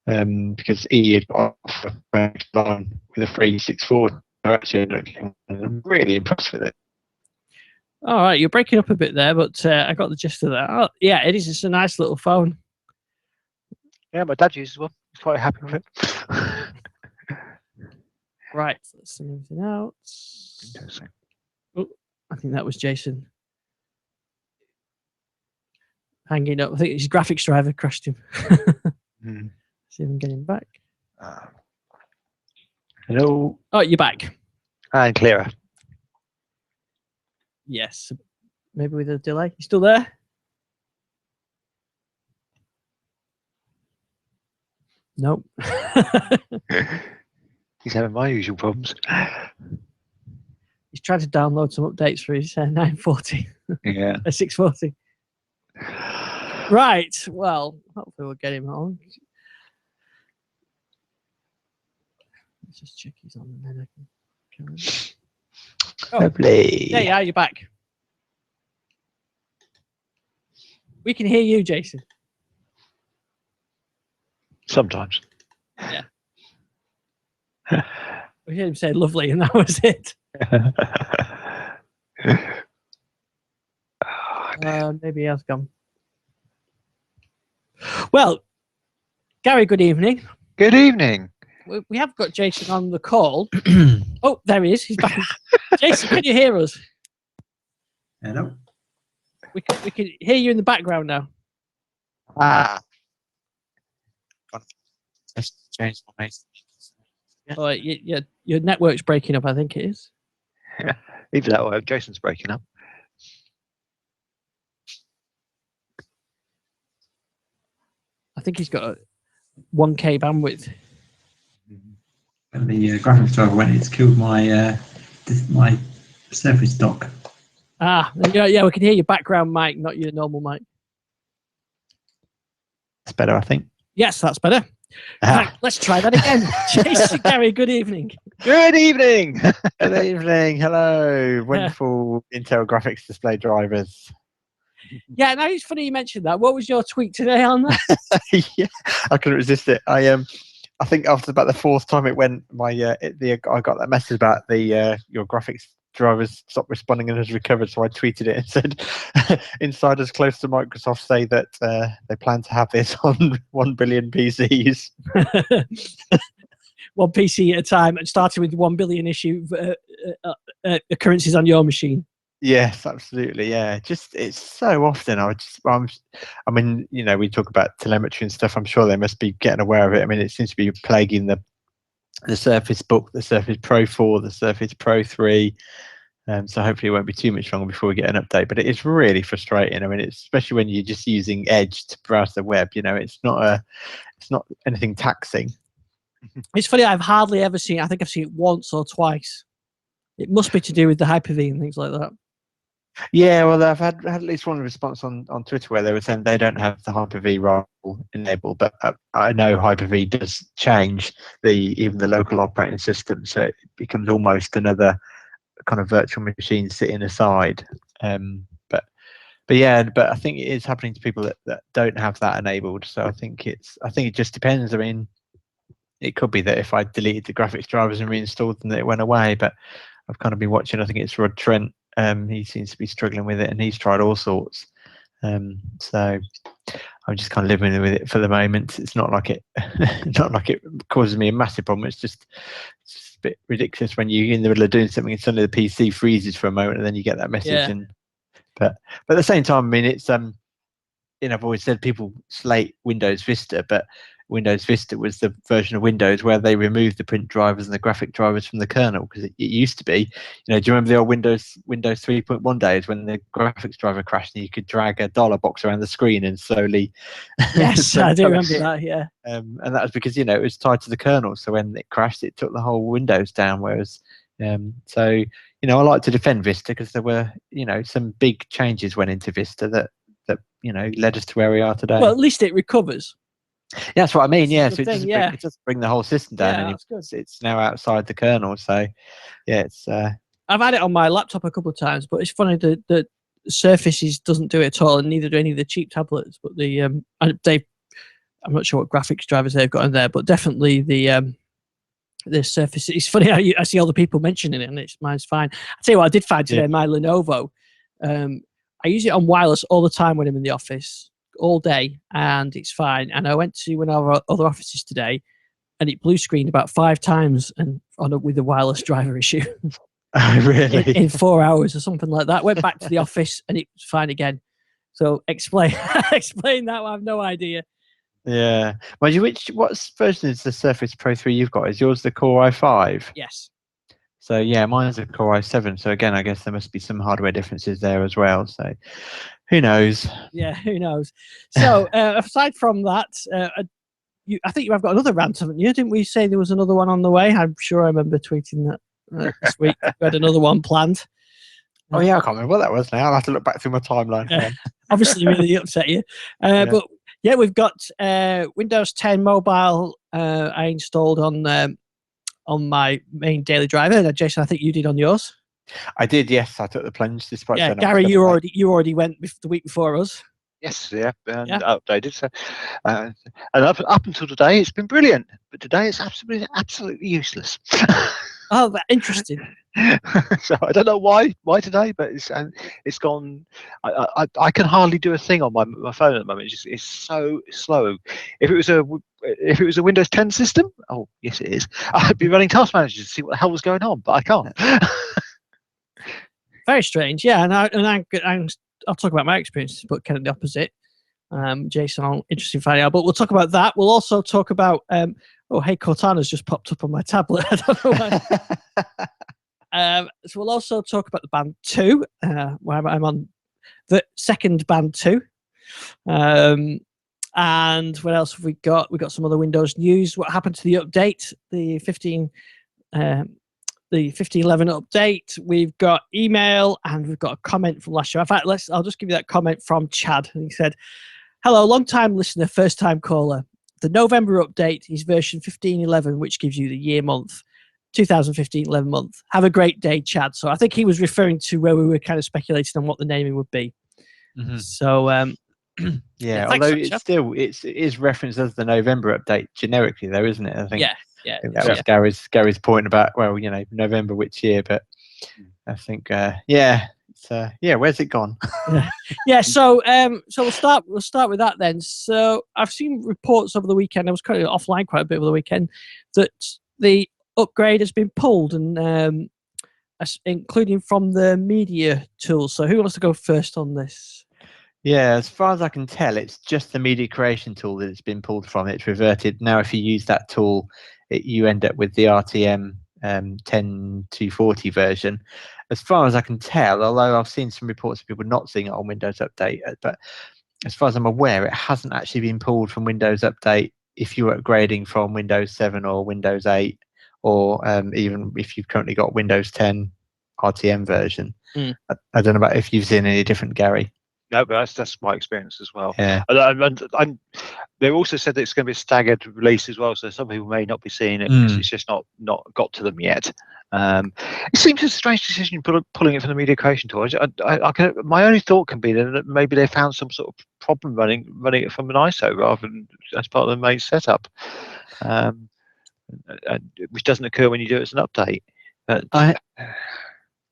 because EE had offered a line with a 364. I'm really impressed with it. All right, you're breaking up a bit there, but I got the gist of that. Oh, yeah, it is. It's a nice little phone. Yeah, my dad uses one. He's quite happy with it. Right, let's see anything else. Interesting. Oh, I think that was Jason hanging up. I think his graphics driver crashed him. See if I can get him back. Hello. Oh, you're back. And clearer. Yes. Maybe with a delay. You still there? Nope. He's having my usual problems. He's trying to download some updates for his 940. Yeah. 640. Right. Well, hopefully we'll get him on. Let's just check he's on and then I can. Oh, lovely. there you are. You're back. We can hear you, Jason. Sometimes. Yeah. We heard him say lovely, and that was it. Maybe he has gone. Well, Gary, good evening. Good evening. We have got Jason on the call. Oh, there he is. He's back. Jason, can you hear us? Hello. We can hear you in the background now. Let's change my Oh, your network's breaking up, I think it is. Either that or Jason's breaking up. I think he's got a 1K bandwidth. When the graphics driver went, it's killed my my Surface dock. Yeah, we can hear your background mic, not your normal mic. That's better, I think. Yes, that's better. Right, let's try that again. Jason, Gary, good evening. Good evening. Good evening. Hello. Wonderful Intel graphics display drivers. Yeah, now it's funny you mentioned that. What was your tweet today on that? Yeah, I couldn't resist it. I think after about the fourth time it went, I got that message about your graphics drivers stopped responding and has recovered. So I tweeted it and said, "Insiders close to Microsoft say that they plan to have this on 1 billion PCs." One PC at a time, and starting with 1 billion issue occurrences on your machine. Yes, absolutely. Yeah, just it's so often. I mean, we talk about telemetry and stuff. I'm sure they must be getting aware of it. I mean, it seems to be plaguing the Surface Book, the Surface Pro 4, the Surface Pro 3. So hopefully it won't be too much longer before we get an update. But it is really frustrating. I mean, especially when you're just using Edge to browse the web. It's not anything taxing. It's funny. I've hardly ever seen. I think I've seen it once or twice. It must be to do with the Hyper-V and things like that. Yeah, well, I've had at least one response on Twitter where they were saying they don't have the Hyper-V role enabled, but I know Hyper-V does change even the local operating system, so it becomes almost another kind of virtual machine sitting aside. But I think it is happening to people that don't have that enabled. So I think it just depends. I mean, it could be that if I deleted the graphics drivers and reinstalled them, that it went away. But I've kind of been watching. I think it's Rod Trent. He seems to be struggling with it, and he's tried all sorts. So I'm just kind of living with it for the moment. It's not like it causes me a massive problem. It's just a bit ridiculous when you're in the middle of doing something and suddenly the PC freezes for a moment, and then you get that message. Yeah. But at the same time, I mean, it's I've always said people slate Windows Vista, but Windows Vista was the version of Windows where they removed the print drivers and the graphic drivers from the kernel, because it used to be, do you remember the old Windows 3.1 days when the graphics driver crashed and you could drag a dollar box around the screen and slowly? Yes, I do remember that. Yeah. And that was because it was tied to the kernel, so when it crashed, it took the whole Windows down. Whereas, so I like to defend Vista because there were some big changes went into Vista that led us to where we are today. Well, at least it recovers. Yeah, that's what I mean. Yeah, so it doesn't bring the whole system down, and it's now outside the kernel. So, yeah, it's. I've had it on my laptop a couple of times, but it's funny the Surfaces doesn't do it at all, and neither do any of the cheap tablets. But I'm not sure what graphics drivers they've got in there, but definitely the Surface. It's funny how I see all the people mentioning it, and mine's fine. I tell you what, I did find today. My Lenovo. I use it on wireless all the time when I'm in the office, all day, and it's fine. And I went to one of our other offices today, and it blue screened about 5 times, and with a wireless driver issue. Oh, really? in 4 hours or something like that. Went back to the office, and it was fine again. So explain that. I have no idea. Yeah. Mind you, what version is the Surface Pro 3 you've got? Is yours the Core i5? Yes. So yeah, mine's a Core i7. So again, I guess there must be some hardware differences there as well. So who knows? Yeah, who knows? So aside from that, I think you have got another rant, haven't you? Didn't we say there was another one on the way? I'm sure I remember tweeting that this week. We had another one planned. Oh yeah, I can't remember what that was now. I'll have to look back through my timeline. Obviously, really upset you. But yeah, we've got Windows 10 Mobile. I installed on my main daily driver. Jason, I think you did on yours. I did, yes. I took the plunge. Despite yeah, Gary, you already went the week before us. Yes, and updated. So, and up until today, it's been brilliant. But today, it's absolutely useless. Oh, that's interesting. So I don't know why today, but it's gone. I can hardly do a thing on my phone at the moment. It's so slow. If it was a Windows 10 system, oh yes it is, I'd be running Task Manager to see what the hell was going on, but I can't. Very strange, yeah. I'll talk about my experience, but kind of the opposite. Jason, interesting finding out, but we'll talk about that. We'll also talk about oh, hey, Cortana's just popped up on my tablet. I don't know why. So we'll also talk about the Band 2, where I'm on the second Band 2. And what else have we got? We got some other Windows news. What happened to the update? The 1511 update. We've got email, and we've got a comment from last show. In fact, I'll just give you that comment from Chad. And he said, "Hello, long-time listener, first-time caller. The November update is version 1511, which gives you the year month, 2015-11 month. Have a great day, Chad." So I think he was referring to where we were kind of speculating on what the naming would be. Mm-hmm. So yeah, although it is referenced as the November update generically, though, isn't it? I think. Yeah, that was Gary's point about, well, November which year, but I think where's it gone? So we'll start with that then. So I've seen reports over the weekend. I was kind of offline quite a bit over the weekend, that the upgrade has been pulled, and including from the media tools. So who wants to go first on this? Yeah, as far as I can tell, it's just the media creation tool that it's been pulled from. It's reverted. Now, if you use that tool, you end up with the RTM 10240 version. As far as I can tell, although I've seen some reports of people not seeing it on Windows Update, but as far as I'm aware, it hasn't actually been pulled from Windows Update if you're upgrading from Windows 7 or Windows 8, or even if you've currently got Windows 10 RTM version. I don't know about if you've seen any different, Gary. No, but that's my experience as well. Yeah. And they also said that it's going to be a staggered release as well, so some people may not be seeing it because it's just not got to them yet. It seems a strange decision pulling it from the media creation tool. My only thought can be that maybe they found some sort of problem running it from an ISO rather than as part of the main setup, which doesn't occur when you do it as an update. But I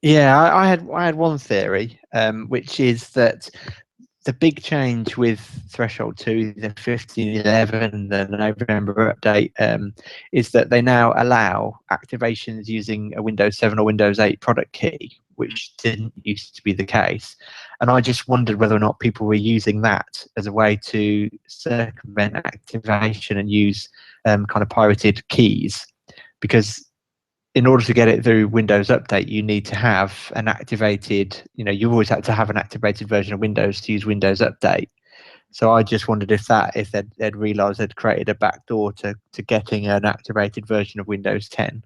had one theory, which is that the big change with Threshold 2, the 1511, the November update, is that they now allow activations using a Windows 7 or Windows 8 product key, which didn't used to be the case. And I just wondered whether or not people were using that as a way to circumvent activation and use kind of pirated keys, because in order to get it through Windows Update, you need to have an activated, you always have to have an activated version of Windows to use Windows Update. So I just wondered if they'd realised they'd created a backdoor to getting an activated version of Windows 10.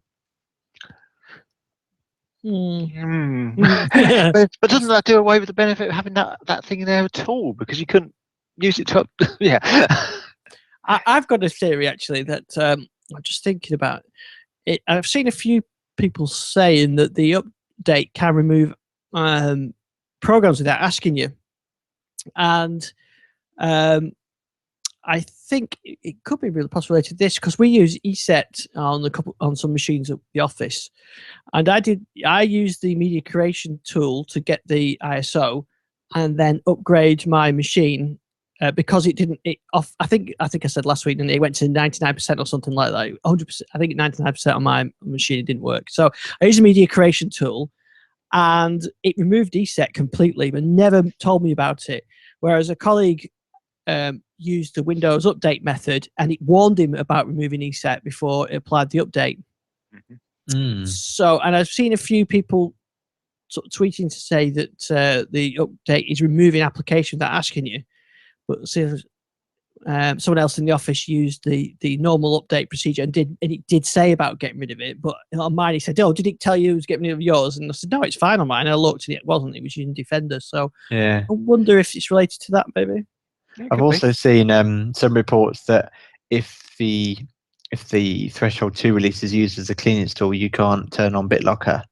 But doesn't that do away with the benefit of having that thing in there at all? Because you couldn't use it to I've got a theory, actually, that I'm just thinking about it. I've seen a few people saying that the update can remove programs without asking you, and I think it could be really possibly related to this because we use ESET on some machines at the office, and I used the media creation tool to get the ISO, and then upgrade my machine because it didn't. I think I said last week, and it went to 99% or something like that. 100%. I think 99% on my machine it didn't work. So I used a media creation tool, and it removed ESET completely, but never told me about it. Whereas a colleague used the Windows update method, and it warned him about removing ESET before it applied the update. So, and I've seen a few people sort of tweeting to say that the update is removing application without asking you. But see, someone else in the office used the normal update procedure and it did say about getting rid of it. But on mine, he said, "Oh, did it tell you it was getting rid of yours?" And I said, "No, it's fine on mine." I looked and it wasn't. It was using Defender. So Yeah. I wonder if it's related to that, maybe. I've also seen some reports that if the Threshold 2 release is used as a clean install, you can't turn on BitLocker,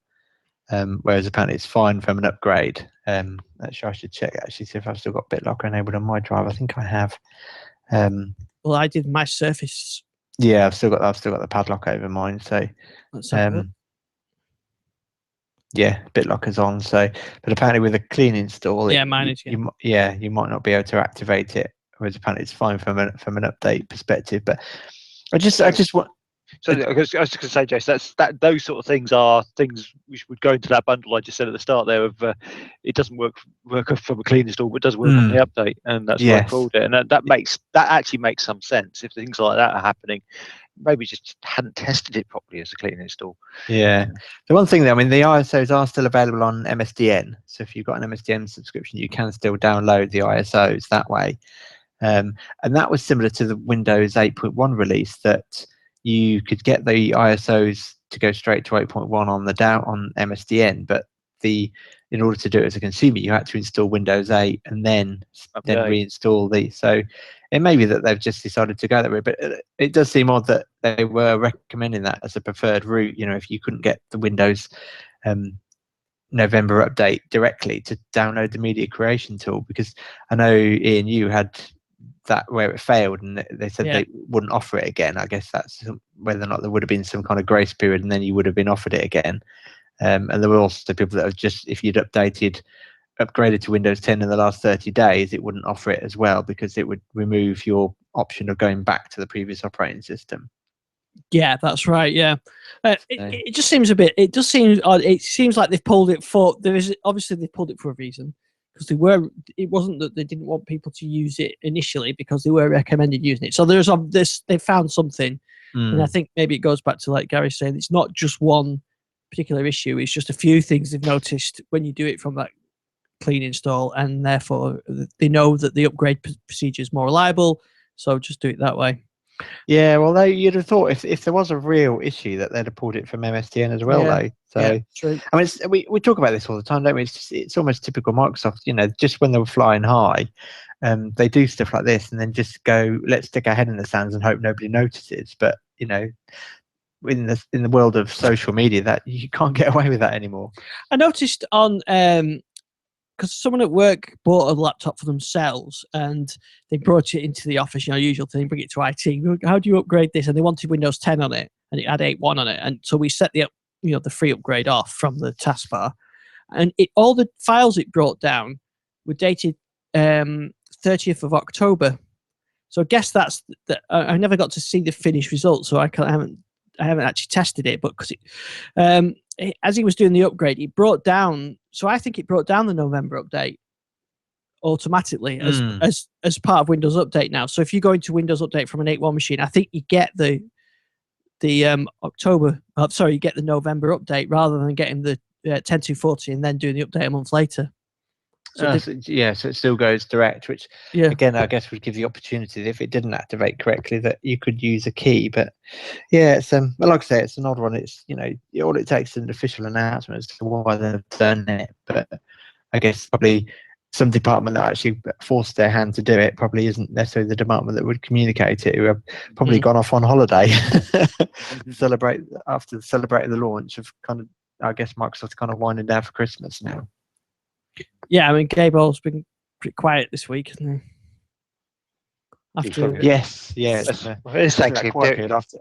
whereas apparently it's fine from an upgrade. Actually, I should check actually see if I've still got BitLocker enabled on my drive. I think I have. Well, I did my Surface. Yeah, I've still got the padlock over mine. So yeah, BitLocker's on. So, but apparently with a clean install, mine is. You might not be able to activate it. Whereas apparently it's fine from an update perspective. But I just want. So I was just going to say, Jace, those sort of things are things which would go into that bundle I just said at the start there of it doesn't work from a clean install, but does work on the update, and that's why I called it. And that actually makes some sense if things like that are happening. Maybe just hadn't tested it properly as a clean install. Yeah. The one thing though, I mean, the ISOs are still available on MSDN. So if you've got an MSDN subscription, you can still download the ISOs that way. And that was similar to the Windows 8.1 release, that you could get the ISOs to go straight to 8.1 on MSDN, but in order to do it as a consumer, you had to install Windows 8 and then reinstall these. So it may be that they've just decided to go that way, but it does seem odd that they were recommending that as a preferred route. You know, if you couldn't get the Windows November update directly, to download the media creation tool, because I know Ian, you had that where it failed and they said they wouldn't offer it again. I guess that's whether or not there would have been some kind of grace period and then you would have been offered it again. And there were also people that have just, if you'd upgraded to Windows 10 in the last 30 days, it wouldn't offer it as well because it would remove your option of going back to the previous operating system. Yeah, that's right. Yeah, it just seems a bit. It does seem odd. It seems like they've pulled it for. Obviously they pulled it for a reason, because it wasn't that they didn't want people to use it initially, because they were recommended using it. So there's this, they found something, and I think maybe it goes back to, like Gary's saying, it's not just one particular issue. It's just a few things they've noticed when you do it from that clean install, and therefore they know that the upgrade procedure is more reliable. So just do it that way. Yeah, well, you'd have thought if there was a real issue that they'd have pulled it from MSDN as well, though. So true. I mean, we talk about this all the time, don't we? It's almost typical Microsoft. You know, just when they were flying high, they do stuff like this and then just go, let's stick our head in the sands and hope nobody notices. But you know, in the world of social media, that you can't get away with that anymore. I noticed on because someone at work bought a laptop for themselves and they brought it into the office, usual thing, bring it to IT. How do you upgrade this? And they wanted Windows 10 on it, and it had 8.1 on it. And so we set the free upgrade off from the taskbar, and all the files it brought down were dated 30th of October. So I guess that's I never got to see the finished result, so I haven't actually tested it, but because as he was doing the upgrade, it brought down. So I think it brought down the November update automatically as part of Windows Update now. So if you go into Windows Update from an 8.1 machine, I think you get the October. You get the November update rather than getting the 10.2.40 and then doing the update a month later. So so it still goes direct, which again I guess would give the opportunity that if it didn't activate correctly that you could use a key. But yeah, it's well, like I say, it's an odd one. It's all it takes is an official announcement as to why they've done it. But I guess probably some department that actually forced their hand to do it probably isn't necessarily the department that would communicate it, who have probably gone off on holiday celebrating the launch of I guess Microsoft's kind of winding down for Christmas now. Yeah, I mean, Gabriel's been pretty quiet this week, hasn't he? after. Yes, yes. It's That actually quiet period after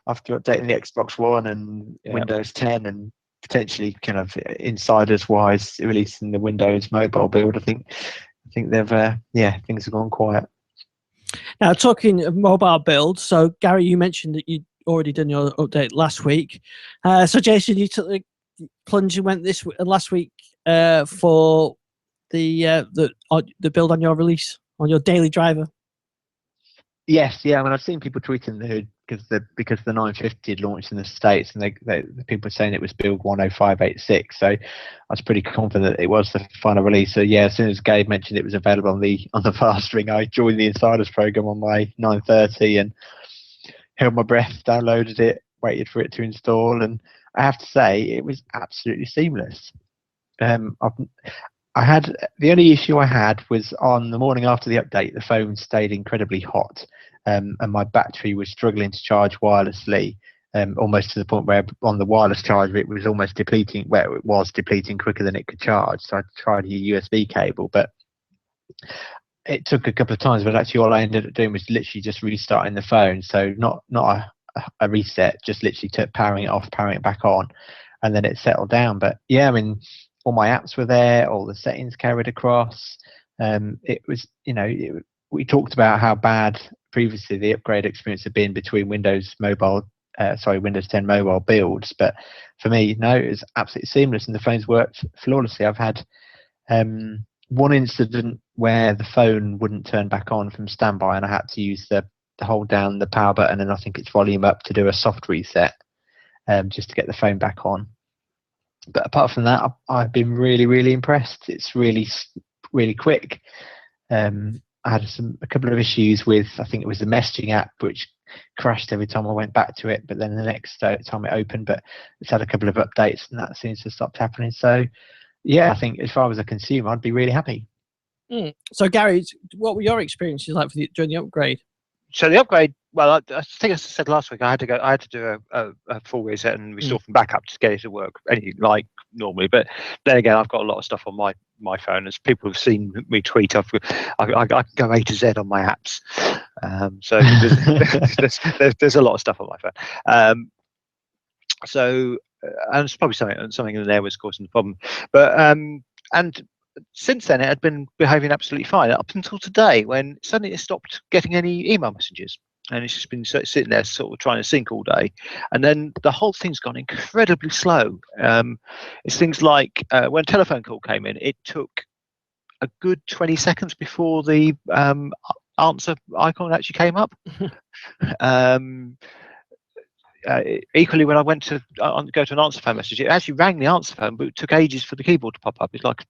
after updating the Xbox One and Yeah. Windows 10 and potentially kind of insiders wise releasing the Windows mobile build. I think they've things have gone quiet. Now, talking of mobile builds, so Gary, you mentioned that you'd already done your update last week. So Jason, you took the plunge and went last week for the build on your release on your daily driver. Yes, yeah. I mean, I've seen people tweeting because the 950 had launched in the States, and the people were saying it was build 10586. So I was pretty confident that it was the final release. So yeah, as soon as Gabe mentioned it was available on the fast ring, I joined the Insiders program on my 930 and held my breath, downloaded it, waited for it to install, and I have to say it was absolutely seamless. I had the only issue I had was on the morning after the update, the phone stayed incredibly hot, and my battery was struggling to charge wirelessly, almost to the point where on the wireless charger it was almost depleting. Well, it was depleting quicker than it could charge. So I tried a USB cable, but it took a couple of times. But actually, all I ended up doing was literally just restarting the phone. So not a reset, just literally powering it off, powering it back on, and then it settled down. But yeah, I mean, all my apps were there, all the settings carried across. It was, we talked about how bad previously the upgrade experience had been between Windows 10 mobile builds, but for me, no, it was absolutely seamless, and the phones worked flawlessly. I've had one incident where the phone wouldn't turn back on from standby, and I had to use the hold down the power button and I think it's volume up to do a soft reset, just to get the phone back on. But apart from that, I've been really, really impressed. It's really, really quick. I had a couple of issues with, I think it was the messaging app, which crashed every time I went back to it, but then the next time it opened. But it's had a couple of updates, and that seems to have stopped happening. So, yeah, I think if I was a consumer, I'd be really happy. So, Gary, what were your experiences like during the upgrade? So the upgrade, well, I think I said last week I had to do a full reset and restore from backup to get it to work anything like normally. But then again, I've got a lot of stuff on my phone. As people have seen me tweet, I can go A to Z on my apps. So there's a lot of stuff on my phone. And it's probably something in there was causing the problem. But and since then, it had been behaving absolutely fine up until today, when suddenly it stopped getting any email messages, and it's just been sitting there sort of trying to sync all day, and then the whole thing's gone incredibly slow. It's things like when a telephone call came in, it took a good 20 seconds before the answer icon actually came up. Equally, when I went to go to an answer phone message, it actually rang the answer phone, but it took ages for the keyboard to pop up. It's like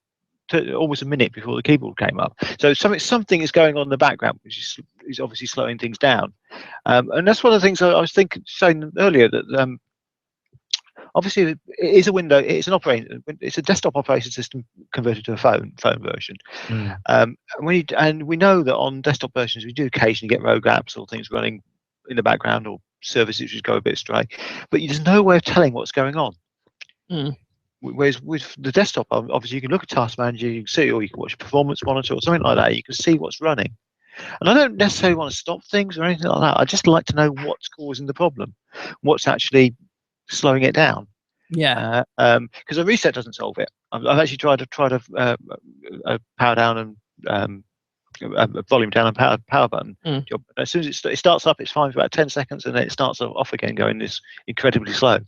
almost a minute before the keyboard came up. So something is going on in the background, which is obviously slowing things down. And that's one of the things I was saying earlier, that obviously it is a window. It's a desktop operating system converted to a phone version. And we know that on desktop versions we do occasionally get rogue apps or things running in the background, or services which go a bit astray, but there's no way of telling what's going on. Whereas with the desktop, obviously you can look at Task Manager, you can see, or you can watch a performance monitor or something like that. You can see what's running. And I don't necessarily want to stop things or anything like that. I just like to know what's causing the problem, what's actually slowing it down. Yeah. Because a reset doesn't solve it. I've actually tried to power down and volume down and power button job. As soon as it starts up, it's fine for about 10 seconds, and then it starts off again, going this incredibly slow.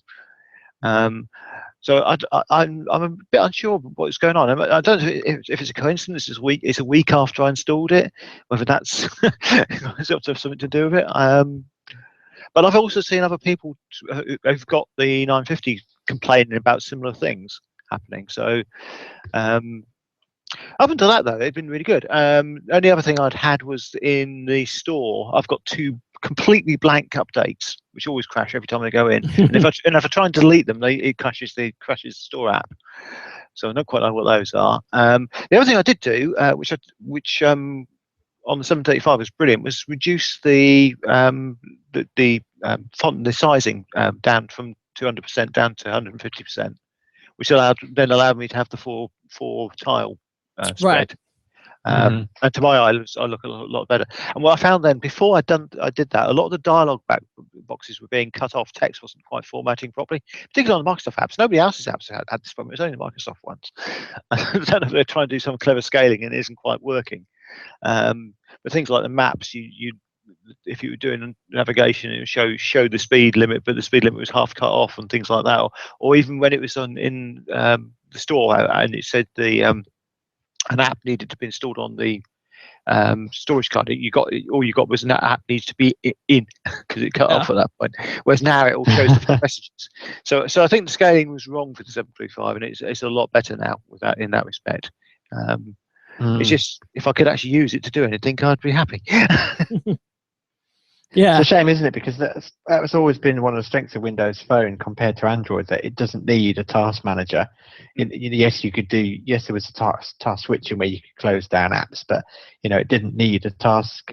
So I'm a bit unsure of what's going on. I don't know if it's a coincidence. It's a week after I installed it, whether that's something to do with it. But I've also seen other people who've got the 950 complaining about similar things happening. So up until that, though, they've been really good. Only other thing I'd had was in the store, I've got 2 completely blank updates, which always crash every time they go in. And if I try and delete them, it crashes the store app. So I don't quite know what those are. The other thing I did do, which on the 735 was brilliant, was reduce the font and the sizing down from 200% down to 150%, which allowed me to have the four tile spread. And to my eyes, I look a lot better. And what I found then, before I did that, a lot of the dialogue boxes were being cut off. Text wasn't quite formatting properly, particularly on the Microsoft apps. Nobody else's apps had this problem. It was only the Microsoft ones. I don't know if they're trying to do some clever scaling and it isn't quite working. But things like the maps, you if you were doing navigation, it would show the speed limit, but the speed limit was half cut off and things like that. Or even when it was in the store and it said an app needed to be installed on the storage card, all you got was an app needs to be in because it cut off at that point. Whereas now it all shows the messages. So I think the scaling was wrong for the 735, and it's a lot better now in that respect. It's just if I could actually use it to do anything, I'd be happy. Yeah, it's a shame, isn't it? Because that's always been one of the strengths of Windows Phone compared to Android, that it doesn't need a task manager. Yes, there was a task switching where you could close down apps, but it didn't need a task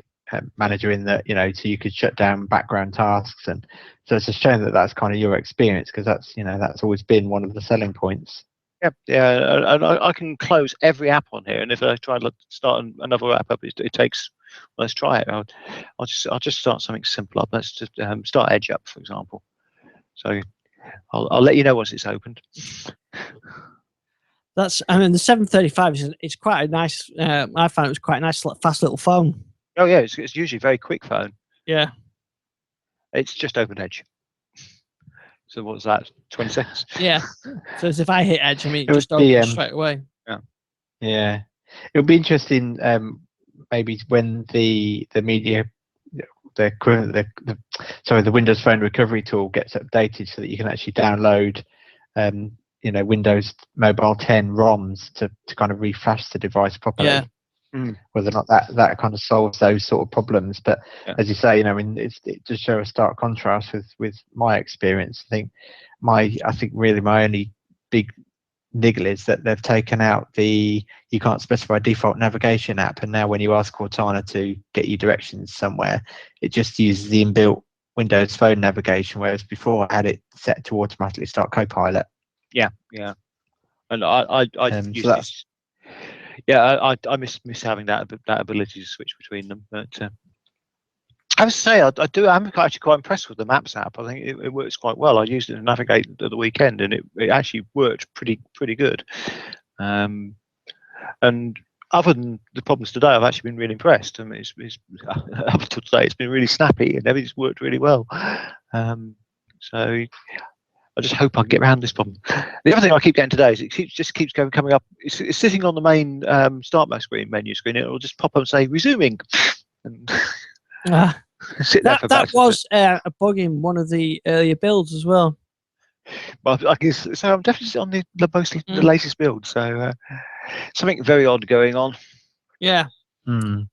manager in that, so you could shut down background tasks. And so it's a shame that that's kind of your experience, because that's always been one of the selling points. Yeah, and I can close every app on here, and if I try to start another app up, it takes. Let's try it. I'll just start something simple up. Let's just start Edge up, for example. So I'll let you know once it's opened. the 735 is quite a nice. I found it was quite a nice, fast little phone. Oh yeah, it's usually a very quick phone. Yeah, it's just open Edge. So what's that? 20 seconds. Yeah. So as if I hit Edge, it would just be, opens straight away. Yeah, it would be interesting. Maybe when the media, the Windows Phone recovery tool gets updated, so that you can actually download, Windows Mobile 10 ROMs to kind of refresh the device properly. Yeah. Whether or not that kind of solves those sort of problems, but as you say, it does show a stark contrast with my experience. I think really my only big niggle is that they've taken out you can't specify a default navigation app, and now when you ask Cortana to get you directions somewhere, it just uses the inbuilt Windows Phone navigation, whereas before I had it set to automatically start Copilot. Yeah, and I use this. Yeah, I miss having that ability to switch between them. But I have to say, I'm actually quite impressed with the Maps app. I think it works quite well. I used it to navigate at the weekend, and it actually worked pretty good. And other than the problems today, I've actually been really impressed. It's up until today, it's been really snappy and everything's worked really well. So I just hope I can get around this problem. The other thing I keep getting today is it just keeps coming up. It's sitting on the main start my screen menu screen. It will just pop up and say resuming. And sit there for that was a bug in one of the earlier builds as well. But so I'm definitely on the latest build. So something very odd going on. Yeah. We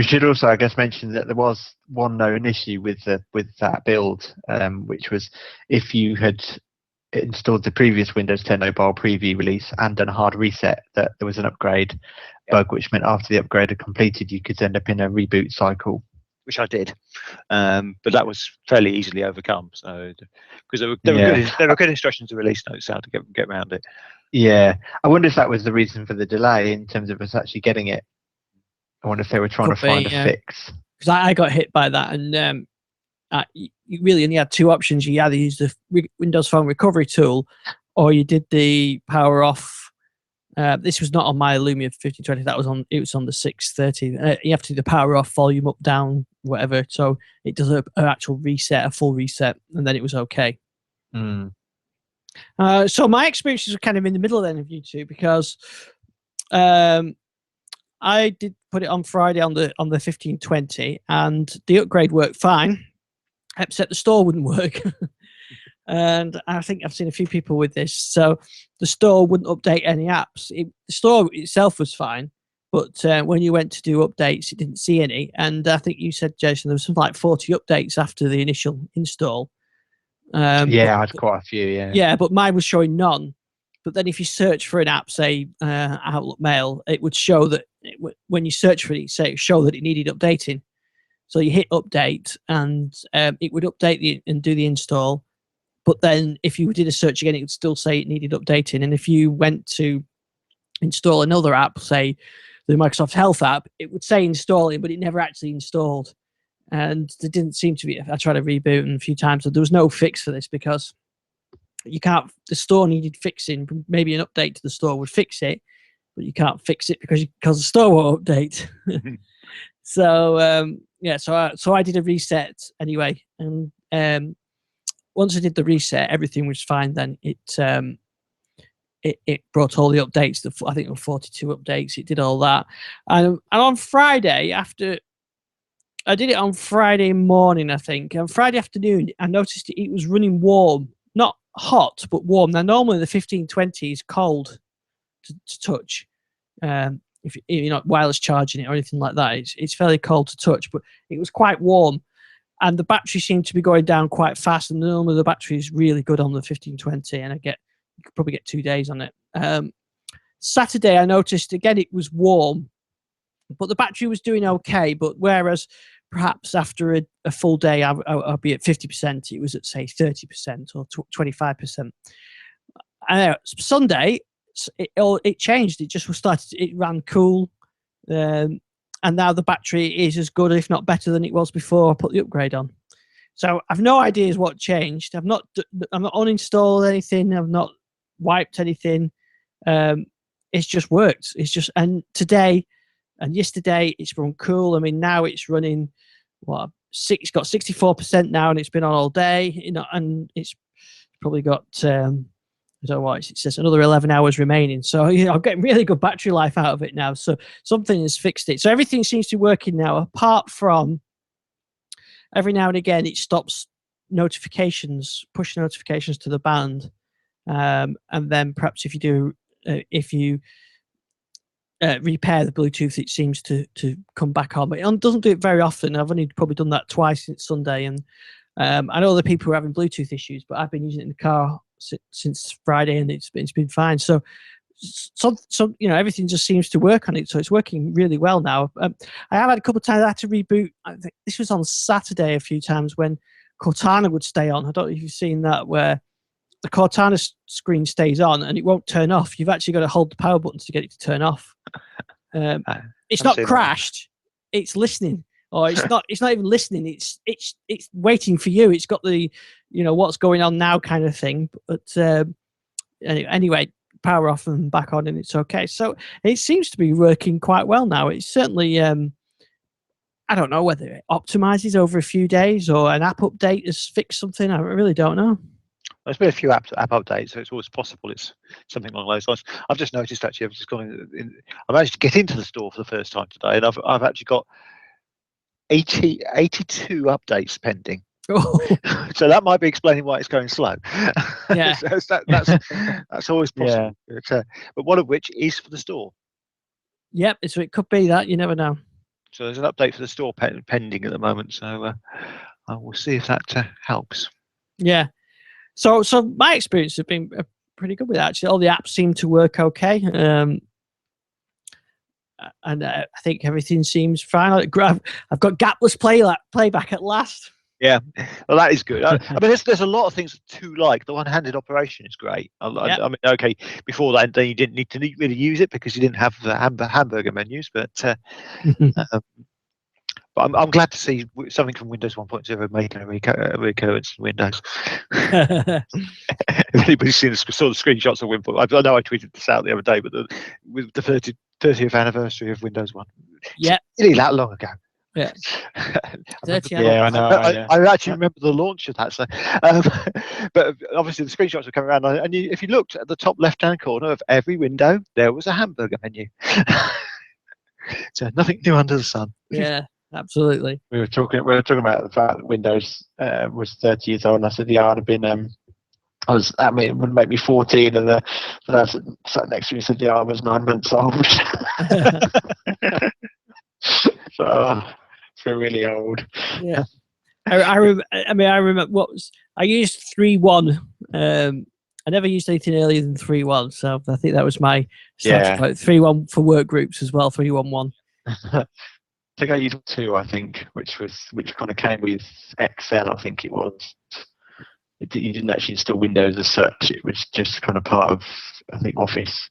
should also, I guess, mention that there was one known issue with that build, which was if you had installed the previous Windows 10 Mobile Preview release and done a hard reset, that there was an upgrade bug, which meant after the upgrade had completed, you could end up in a reboot cycle. Which I did, but that was fairly easily overcome. So because there were good instructions to release notes how to get around it. Yeah, I wonder if that was the reason for the delay in terms of us actually getting it. I wonder if they were trying to find a fix. Because I got hit by that, and you really only had two options. You either used the Windows Phone recovery tool, or you did the power off. This was not on my Lumia 1520. It was on the 630. You have to do the power off, volume up, down, whatever. So it does an actual reset, a full reset, and then it was okay. So my experiences were kind of in the middle then of you two, because I did put it on Friday on the 1520, and the upgrade worked fine, except the store wouldn't work. And I think I've seen a few people with this. So the store wouldn't update any apps. The store itself was fine, but when you went to do updates, it didn't see any. And I think you said, Jason, there was something like 40 updates after the initial install. I had quite a few, Yeah, but mine was showing none. But then if you search for an app, say Outlook Mail, it would show that when you search for it, show that it needed updating. So you hit update, and it would update and do the install. But then if you did a search again, it would still say it needed updating. And if you went to install another app, say the Microsoft Health app, it would say installing, but it never actually installed. And there didn't seem to be. I tried to reboot a few times, and there was no fix for this because you can't. The store needed fixing. Maybe an update to the store would fix it, but you can't fix it because the store won't update. So yeah, so I did a reset anyway, and once I did the reset, everything was fine. Then it brought all the updates. I think there were 42 updates. It did all that, and on Friday after. I did it on Friday morning, I think. On Friday afternoon, I noticed it was running warm. Not hot, but warm. Now, normally the 1520 is cold to touch. If you're not wireless charging it or anything like that, it's fairly cold to touch, but it was quite warm. And the battery seemed to be going down quite fast. And normally the battery is really good on the 1520, and you could probably get 2 days on it. Saturday, I noticed, again, it was warm. But the battery was doing okay. But whereas perhaps after a full day, I'll be at 50%, it was at, say, 30% or 25%. Sunday, it changed. It just it ran cool. And now the battery is as good, if not better, than it was before I put the upgrade on. So I've no idea what changed. I've not uninstalled anything. I've not wiped anything. It's just worked. And today... And yesterday it's run cool. I mean, now it's running it's got 64% now, and it's been on all day. And it's probably got I don't know what it says, another 11 hours remaining. So I'm getting really good battery life out of it now. So something has fixed it. So everything seems to be working now, apart from every now and again it stops push notifications to the band, and then perhaps if you repair the Bluetooth, it seems to come back on, but it doesn't do it very often. I've only probably done that twice since Sunday, and I know other people are having Bluetooth issues, but I've been using it in the car since Friday, and it's been fine. So everything just seems to work on it, so it's working really well now. I have had a couple of times I had to reboot. I think this was on Saturday a few times when Cortana would stay on. I don't know if you've seen that, where the Cortana screen stays on and it won't turn off. You've actually got to hold the power buttons to get it to turn off. It's not crashed. It's listening, or it's not even listening. It's waiting for you. It's got the, what's going on now kind of thing. But anyway, power off and back on, and it's okay. So it seems to be working quite well now. It's certainly, I don't know whether it optimizes over a few days or an app update has fixed something. I really don't know. There's been a few app updates, so it's always possible it's something along those lines. I've just noticed, actually, I've just gone in, I managed to get into the store for the first time today, and I've actually got 82 updates pending. Oh. So that might be explaining why it's going slow. Yeah. So that's always possible. Yeah. But one of which is for the store. Yep, so it could be that. You never know. So there's an update for the store pending at the moment. So I will see if that helps. Yeah. So my experience has been pretty good with that. Actually, all the apps seem to work okay, and I think everything seems fine. I've got gapless playback at last. Yeah, well, that is good. I mean, there's a lot of things to like. The one-handed operation is great. I mean, okay, before that, then you didn't need to really use it because you didn't have the hamburger menus, but. But I'm glad to see something from Windows 1.0 making a recurrence in Windows. If anybody's saw the screenshots of Windows, I know I tweeted this out the other day, but with the 30th anniversary of Windows 1. Yeah. It's really that long ago. Yeah. I know. I actually remember the launch of that. So, but obviously the screenshots were coming around, and if you looked at the top left-hand corner of every window, there was a hamburger menu. So nothing new under the sun. Yeah. Absolutely. We were talking about the fact that Windows was 30 years old, and I said, yeah, I'd have been. It would make me 14, and the person sat next to me said, yeah, I was 9 months old. So we're really old. Yeah. I remember I used 3.1. I never used anything earlier than 3.1, so I think that was my starting point. 3.1 for work groups as well. 3.1.1. I think I used 2, I think, which kind of came with Excel, I think it was. You didn't actually install Windows as such. It was just kind of part of, I think, Office.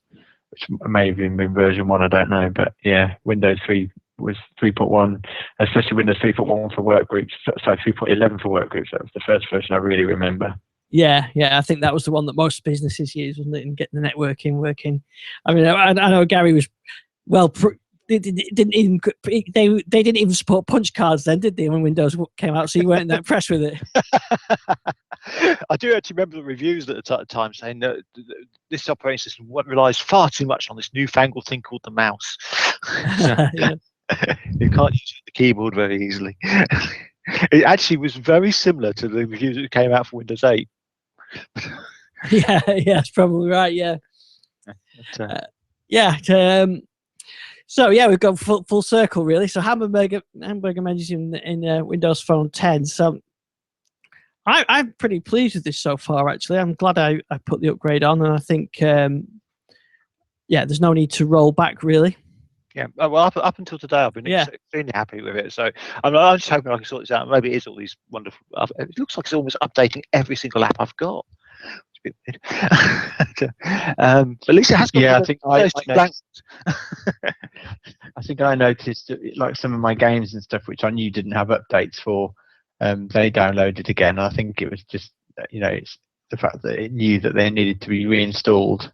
which may have even been version 1, I don't know. But yeah, Windows 3 was 3.1, especially Windows 3.1 for work groups. So 3.11 for work groups. That was the first version I really remember. Yeah, I think that was the one that most businesses use, wasn't it, and getting the networking working. I mean, I know Gary was they didn't even support punch cards then, did they, when Windows came out? So you weren't that impressed with it. I do actually remember the reviews at the time saying that this operating system relies far too much on this newfangled thing called the mouse. Yeah. You can't use the keyboard very easily. It actually was very similar to the reviews that came out for Windows 8. Yeah, that's probably right. Yeah. So yeah, we've gone full circle really. So Hamburger menus in Windows Phone 10. So I'm pretty pleased with this so far. Actually, I'm glad I put the upgrade on, and I think there's no need to roll back really. Yeah, well, up until today, I've been extremely happy with it. So I'm just hoping I can sort this out. Maybe it is all these wonderful. It looks like it's almost updating every single app I've got. It's a bit weird. But at least it has got. Yeah, I think I think I noticed like some of my games and stuff, which I knew didn't have updates for. They downloaded again. I think it was just it's the fact that it knew that they needed to be reinstalled.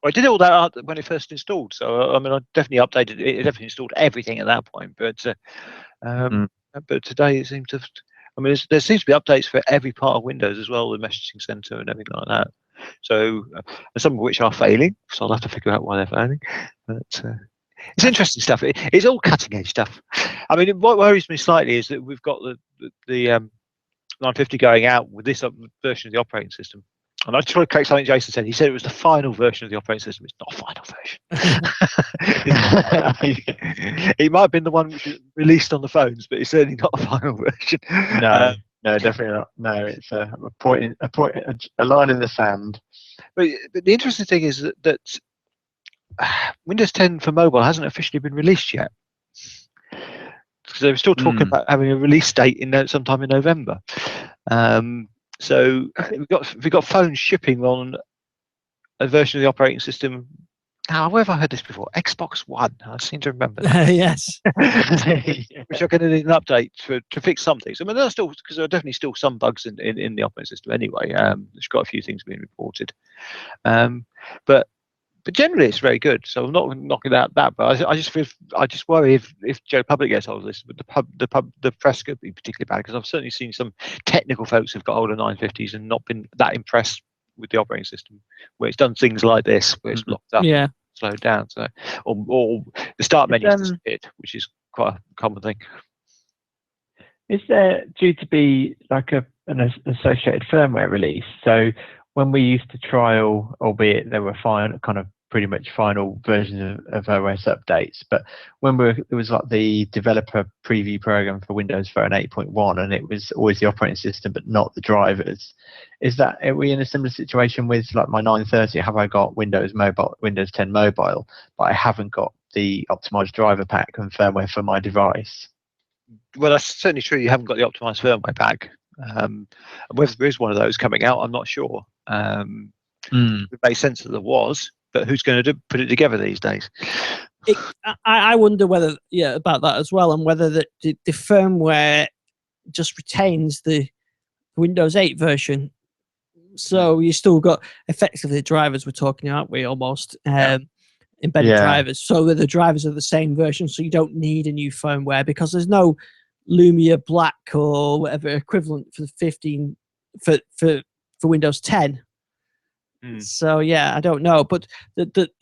Well, I did all that when it first installed, so I mean, I definitely updated it. It definitely installed everything at that point, but today it seems to. I mean, there seems to be updates for every part of Windows as well, the messaging center and everything like that. So, some of which are failing, so I'll have to figure out why they're failing. But it's interesting stuff. It's all cutting edge stuff. I mean, what worries me slightly is that we've got the 950 going out with this version of the operating system. And I just want to correct something Jason said. He said it was the final version of the operating system. It's not a final version. It might have been the one which was released on the phones, but it's certainly not a final version. No, definitely not. No, it's a line in the sand. But the interesting thing is that Windows 10 for mobile hasn't officially been released yet, because they were still talking about having a release date sometime in November. So we've got phones shipping on a version of the operating system. Now, where have I heard this before? Xbox One. I seem to remember that. Yes. Which are going to need an update to fix some things. I mean, there are definitely still some bugs in the operating system anyway. There's got a few things being reported, but generally it's very good. So I'm not knocking out that, but I just worry if Joe Public gets hold of this, but the press could be particularly bad, because I've certainly seen some technical folks who've got older 950s and not been that impressed with the operating system, where it's done things like this, where it's locked up, slowed down, so or the start menu disappeared, which is quite a common thing. Is there due to be like an associated firmware release? So when we used to trial, albeit they were pretty much final versions of OS updates, but when it was like the developer preview program for Windows Phone 8.1, and it was always the operating system but not the drivers. Are we in a similar situation with like my 930? Have I got Windows 10 mobile, but I haven't got the optimized driver pack and firmware for my device? Well, that's certainly true. You haven't got the optimized firmware pack. Whether there is one of those coming out, I'm not sure. It makes sense that there was, but who's going to put it together these days? I wonder whether about that as well, and whether the firmware just retains the Windows 8 version. So you still got effectively the drivers we're talking, aren't we? Almost embedded drivers. So the drivers are the same version, so you don't need a new firmware, because there's no Lumia Black or whatever equivalent for 15 for Windows 10. So I don't know, but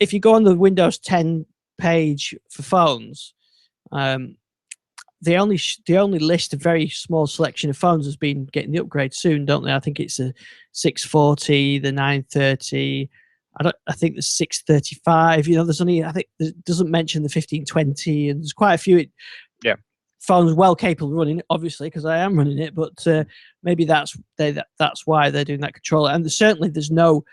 if you go on the Windows 10 page for phones, they only list a very small selection of phones as being getting the upgrade soon, don't they? I think it's a 640, the 930. I think the 635. There's only, I think it doesn't mention the 1520, and there's quite a few. Phones well capable of running it, obviously, because I am running it. But maybe that's why they're doing that controller. And there's no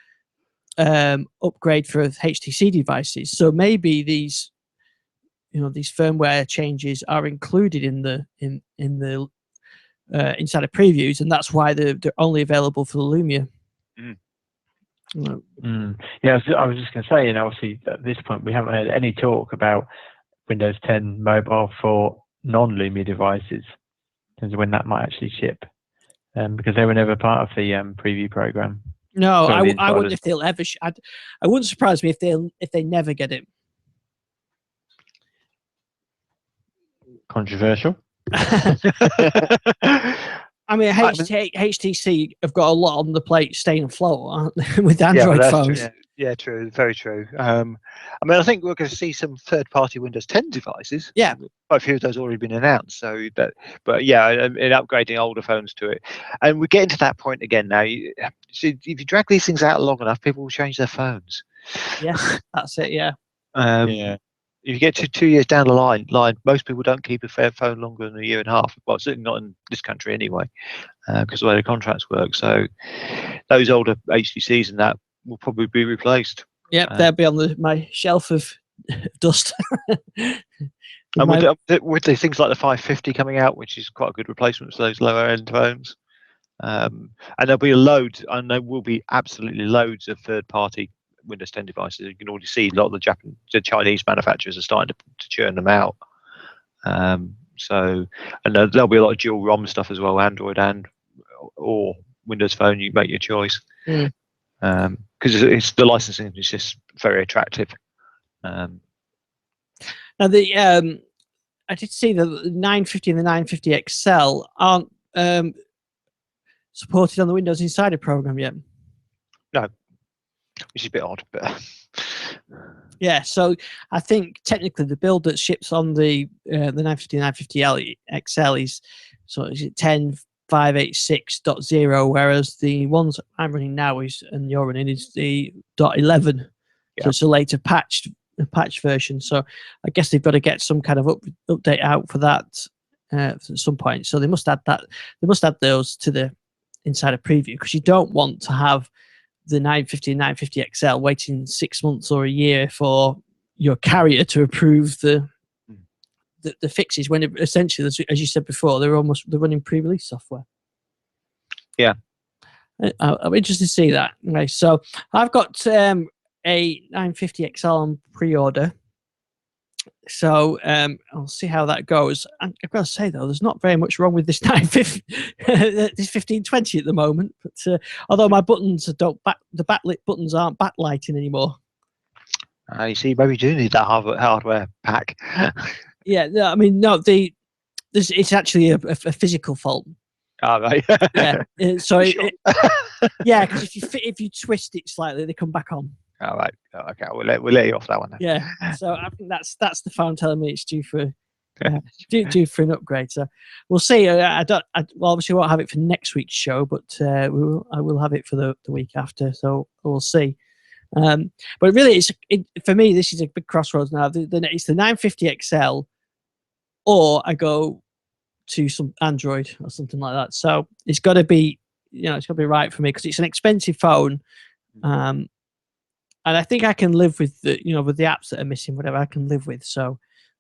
upgrade for HTC devices. So maybe these firmware changes are included in the inside of previews, and that's why they're only available for the Lumia. Yeah, I was just going to say, obviously at this point we haven't heard any talk about Windows 10 Mobile for non-Lumia devices in terms of when that might actually ship, because they were never part of the preview program. No, Sorry, I wouldn't if they'll ever. I wouldn't surprise me if they never get it. Controversial. I mean, HTC have got a lot on the plate staying afloat, aren't they, with Android phones? True. Yeah, true. Very true. I mean, I think we're going to see some third-party Windows 10 devices. Yeah. Quite a few of those already been announced. But yeah, in upgrading older phones to it. And we're getting to that point again now. So if you drag these things out long enough, people will change their phones. Yes, that's it, yeah. Yeah. If you get to 2 years down the line, most people don't keep a fair phone longer than a year and a half. Well, certainly not in this country anyway, because of the way the contracts work. So those older HTCs and that will probably be replaced. Yep, they'll be on my shelf of dust. And with the things like the 550 coming out, which is quite a good replacement for those lower end phones, and there'll be there will be absolutely loads of third party Windows 10 devices. You can already see a lot of the Chinese manufacturers are starting to churn them out. So, and there'll be a lot of dual ROM stuff as well, Android or Windows Phone. You make your choice, because the licensing is just very attractive. Now I did see the 950 and the 950 XL aren't supported on the Windows Insider program yet. No. Which is a bit odd, but yeah. So I think technically the build that ships on the 950 950 XL is 10.586.0, whereas the ones I'm running now and you're running is the .11. Yeah. So it's a later patch version. So I guess they've got to get some kind of update out for that at some point. So they must add that. They must add those to the Insider preview, because you don't want to have the 950 and 950 XL waiting 6 months or a year for your carrier to approve the fixes, when essentially, as you said before, they're running pre-release software. Yeah, I'm interested to see that. Okay, so I've got a 950 XL on pre-order, so I'll see how that goes. I've got to say though, there's not very much wrong with this 950, this 1520 at the moment. But although my buttons the backlit buttons aren't backlighting anymore. You see, maybe you do need that hardware pack. Yeah, I mean, no, it's actually a physical fault. Oh, right. Yeah, so yeah, because if you twist it slightly, they come back on. All right. Okay, we'll let you off that one then. Yeah. So I think that's the phone telling me it's due for due for an upgrade. So we'll see. Well, obviously won't have it for next week's show, but I will have it for the week after. So we'll see. But really, for me, this is a big crossroads now. It's the 950 XL, or I go to some Android or something like that. So it's got to be, it's got to be right for me, because it's an expensive phone. And I think I can live with the apps that are missing, whatever I can live with. So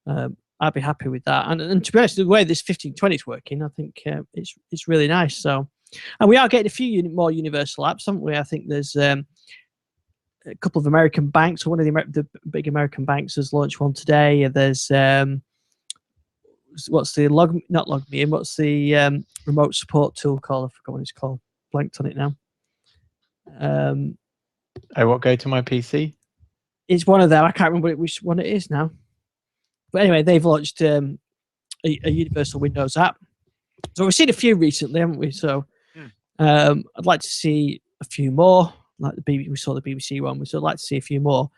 I'd be happy with that. And to be honest, the way this 1520 is working, I think it's really nice. So, and we are getting a few more universal apps, haven't we? I think there's a couple of American banks. So one of the big American banks has launched one today. There's what's the what's the remote support tool called? I forgot what it's called. Blanked on it now. What go to my PC? It's one of them. I can't remember which one it is now. But anyway, they've launched a universal Windows app. So we've seen a few recently, haven't we? So I'd like to see a few more. Like we saw the BBC one. I'd like to see a few more,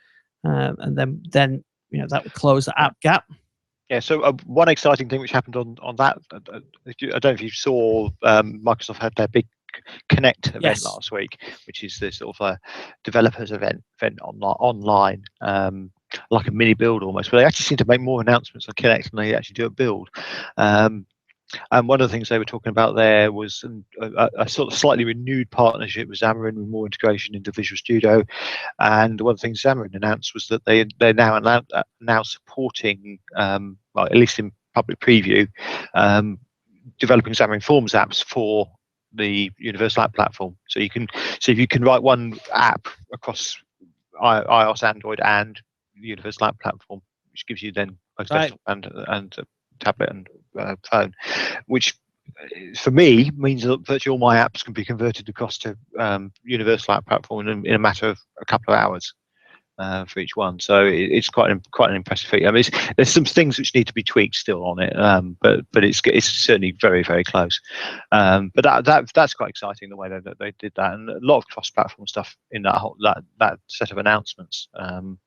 and then that would close the app gap. Yeah. So one exciting thing which happened on that, I don't know if you saw, Microsoft had their big Connect event last week, which is this sort of a developers event online, like a mini build almost. But they actually seem to make more announcements on Connect than they actually do a build. And one of the things they were talking about there was a sort of slightly renewed partnership with Xamarin, with more integration into Visual Studio. And one of the things Xamarin announced was that they're now supporting, well, at least in public preview, developing Xamarin Forms apps for the Universal App Platform. So you can if you can write one app across iOS, Android, and the Universal App Platform, which gives you then both desktop and tablet and phone, which for me means that virtually all my apps can be converted across to Universal App Platform in a matter of a couple of hours. For each one, so it's quite an impressive feat. I mean, there's some things which need to be tweaked still on it, but it's certainly very, very close. But that's quite exciting, the way that they did that, and a lot of cross-platform stuff in that set of announcements. And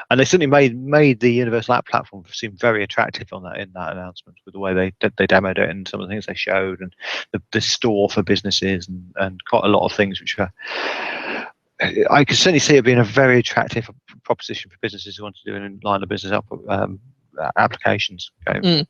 they certainly made the Universal App Platform seem very attractive in that announcement, with the way they demoed it and some of the things they showed, and the store for businesses and quite a lot of things which are. I can certainly see it being a very attractive proposition for businesses who want to do an line of business applications. Okay.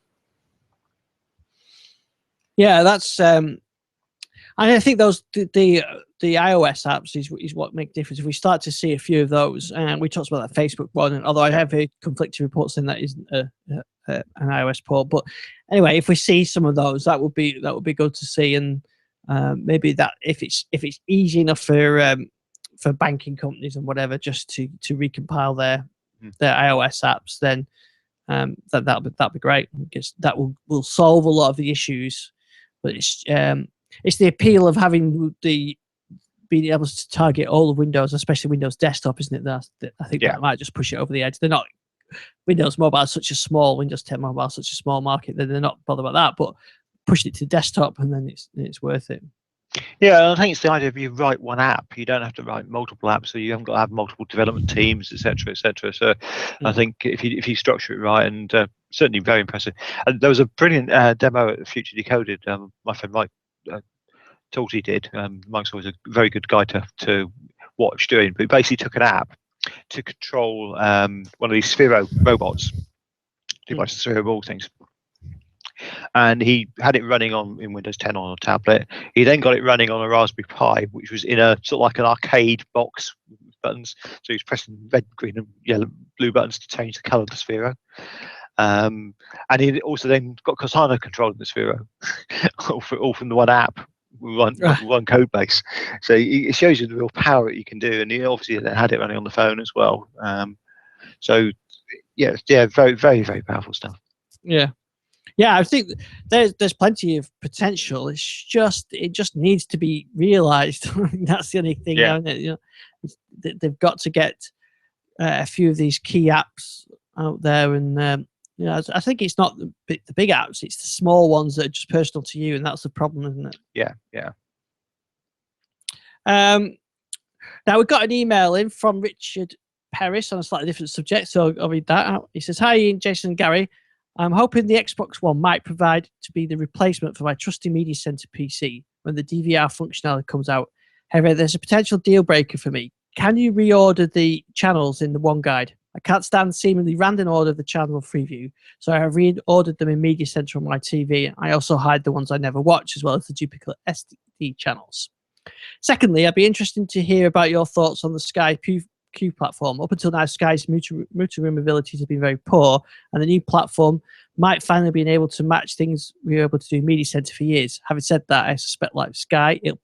Yeah, that's. I think those the iOS apps is what make difference. If we start to see a few of those, and we talked about that Facebook one, and although I have heard conflicting reports saying that isn't an iOS port, but anyway, if we see some of those, that would be good to see, and maybe that if it's easy enough for banking companies and whatever just to recompile their iOS apps, then that'll be great. I guess that will solve a lot of the issues. But it's the appeal of having being able to target all of Windows, especially Windows Desktop, isn't it? That I think that might just push it over the edge. They're not Windows Mobile is such a small Windows 10 Mobile, such a small market that they're not bothered about that. But pushing it to desktop, and then it's worth it. Yeah, I think it's the idea of you write one app. You don't have to write multiple apps, so you haven't got to have multiple development teams, etc., etc. So I think if you structure it right, and certainly very impressive. And there was a brilliant demo at Future Decoded. My friend Mike Talty did. Mike's always a very good guy to watch doing. But he basically took an app to control one of these Sphero robots, do much Sphero ball things. And he had it running in Windows 10 on a tablet. He then got it running on a Raspberry Pi, which was in a sort of like an arcade box with buttons. So he was pressing red, green, and yellow, blue buttons to change the color of the Sphero. And he also then got Cortana controlling the Sphero, all from the one app, one code base. So it shows you the real power that you can do. And he obviously then had it running on the phone as well. So yeah, very, very, very powerful stuff. Yeah, I think there's plenty of potential. It just needs to be realised. That's the only thing. Yeah. You know, they've got to get a few of these key apps out there, and you know, I think it's not the big apps; it's the small ones that are just personal to you, and that's the problem, isn't it? Yeah. Now we've got an email in from Richard Paris on a slightly different subject, so I'll read that out. He says, "Hi, Ian, Jason, and Gary. I'm hoping the Xbox One might provide to be the replacement for my trusty Media Center PC when the DVR functionality comes out. However, there's a potential deal breaker for me. Can you reorder the channels in the One Guide? I can't stand seemingly random order of the channel preview, so I have reordered them in Media Center on my TV. I also hide the ones I never watch, as well as the duplicate SD channels. Secondly, I'd be interested to hear about your thoughts on the Sky Q platform. Up until now, Sky's multi-room abilities have been very poor, and the new platform might finally be able to match things we were able to do in Media Center for years. Having said that, I suspect, like Sky, it'll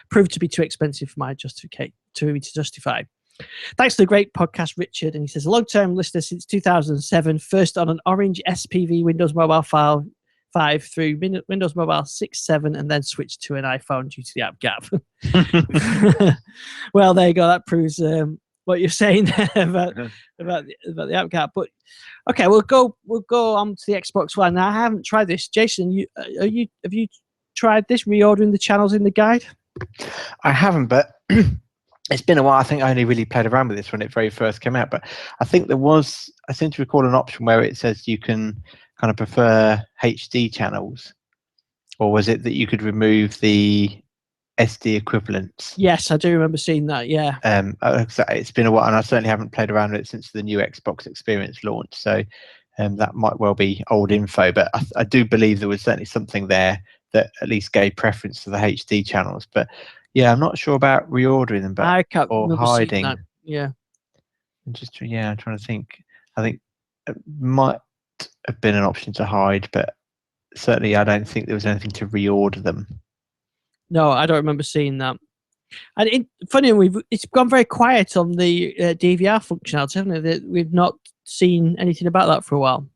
prove to be too expensive for my to justify. Thanks to the great podcast, Richard. And he says, a long-term listener since 2007, first on an orange SPV Windows Mobile 5 through Windows Mobile 6, 7, and then switched to an iPhone due to the app gap. Well, there you go. That proves what you're saying there about the app gap. But okay, we'll go on to the Xbox One. Now, I haven't tried this. Jason, have you tried this, reordering the channels in the guide? I haven't, but it's been a while. I think I only really played around with this when it very first came out. But I think I seem to recall an option where it says you can kind of prefer HD channels, or was it that you could remove the SD equivalents? Yes, I do remember seeing that. Yeah. It's been a while, and I certainly haven't played around with it since the new Xbox Experience launched. So that might well be old info, but I do believe there was certainly something there that at least gave preference to the HD channels. But yeah, I'm not sure about reordering them, or hiding. Yeah. I'm trying to think. I think it might have been an option to hide, but certainly I don't think there was anything to reorder them. No, I don't remember seeing that. And funny, it's gone very quiet on the DVR functionality, hasn't it? We've not seen anything about that for a while.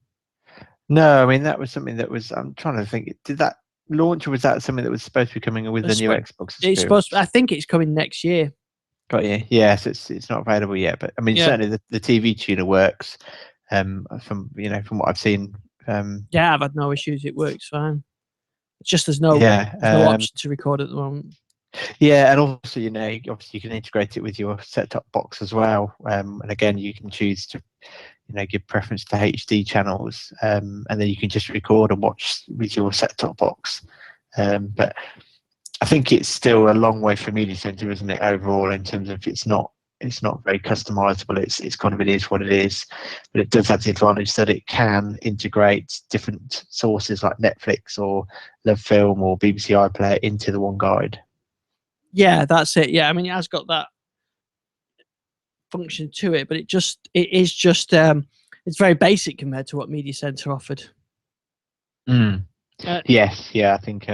No, I mean that was something that was. I'm trying to think. Did that launch, or was that something that was supposed to be coming with the new Xbox experience? It's supposed. I think it's coming next year. Got you. Yes, it's not available yet, but I mean certainly the TV tuner works. From what I've seen. Yeah, I've had no issues. It works fine. It's just there's no option to record at the moment. Yeah, and also obviously you can integrate it with your set-top box as well. And again, you can choose to give preference to HD channels, and then you can just record and watch with your set-top box. But I think it's still a long way from Media Center, isn't it? Overall, in terms of it's not very customizable. It's kind of, it is what it is, but it does have the advantage that it can integrate different sources like Netflix or LoveFilm or BBC iPlayer into the one guide. Yeah, that's it. Yeah, I mean, it has got that function to it, but it's very basic compared to what Media Center offered. Yes, yeah, I think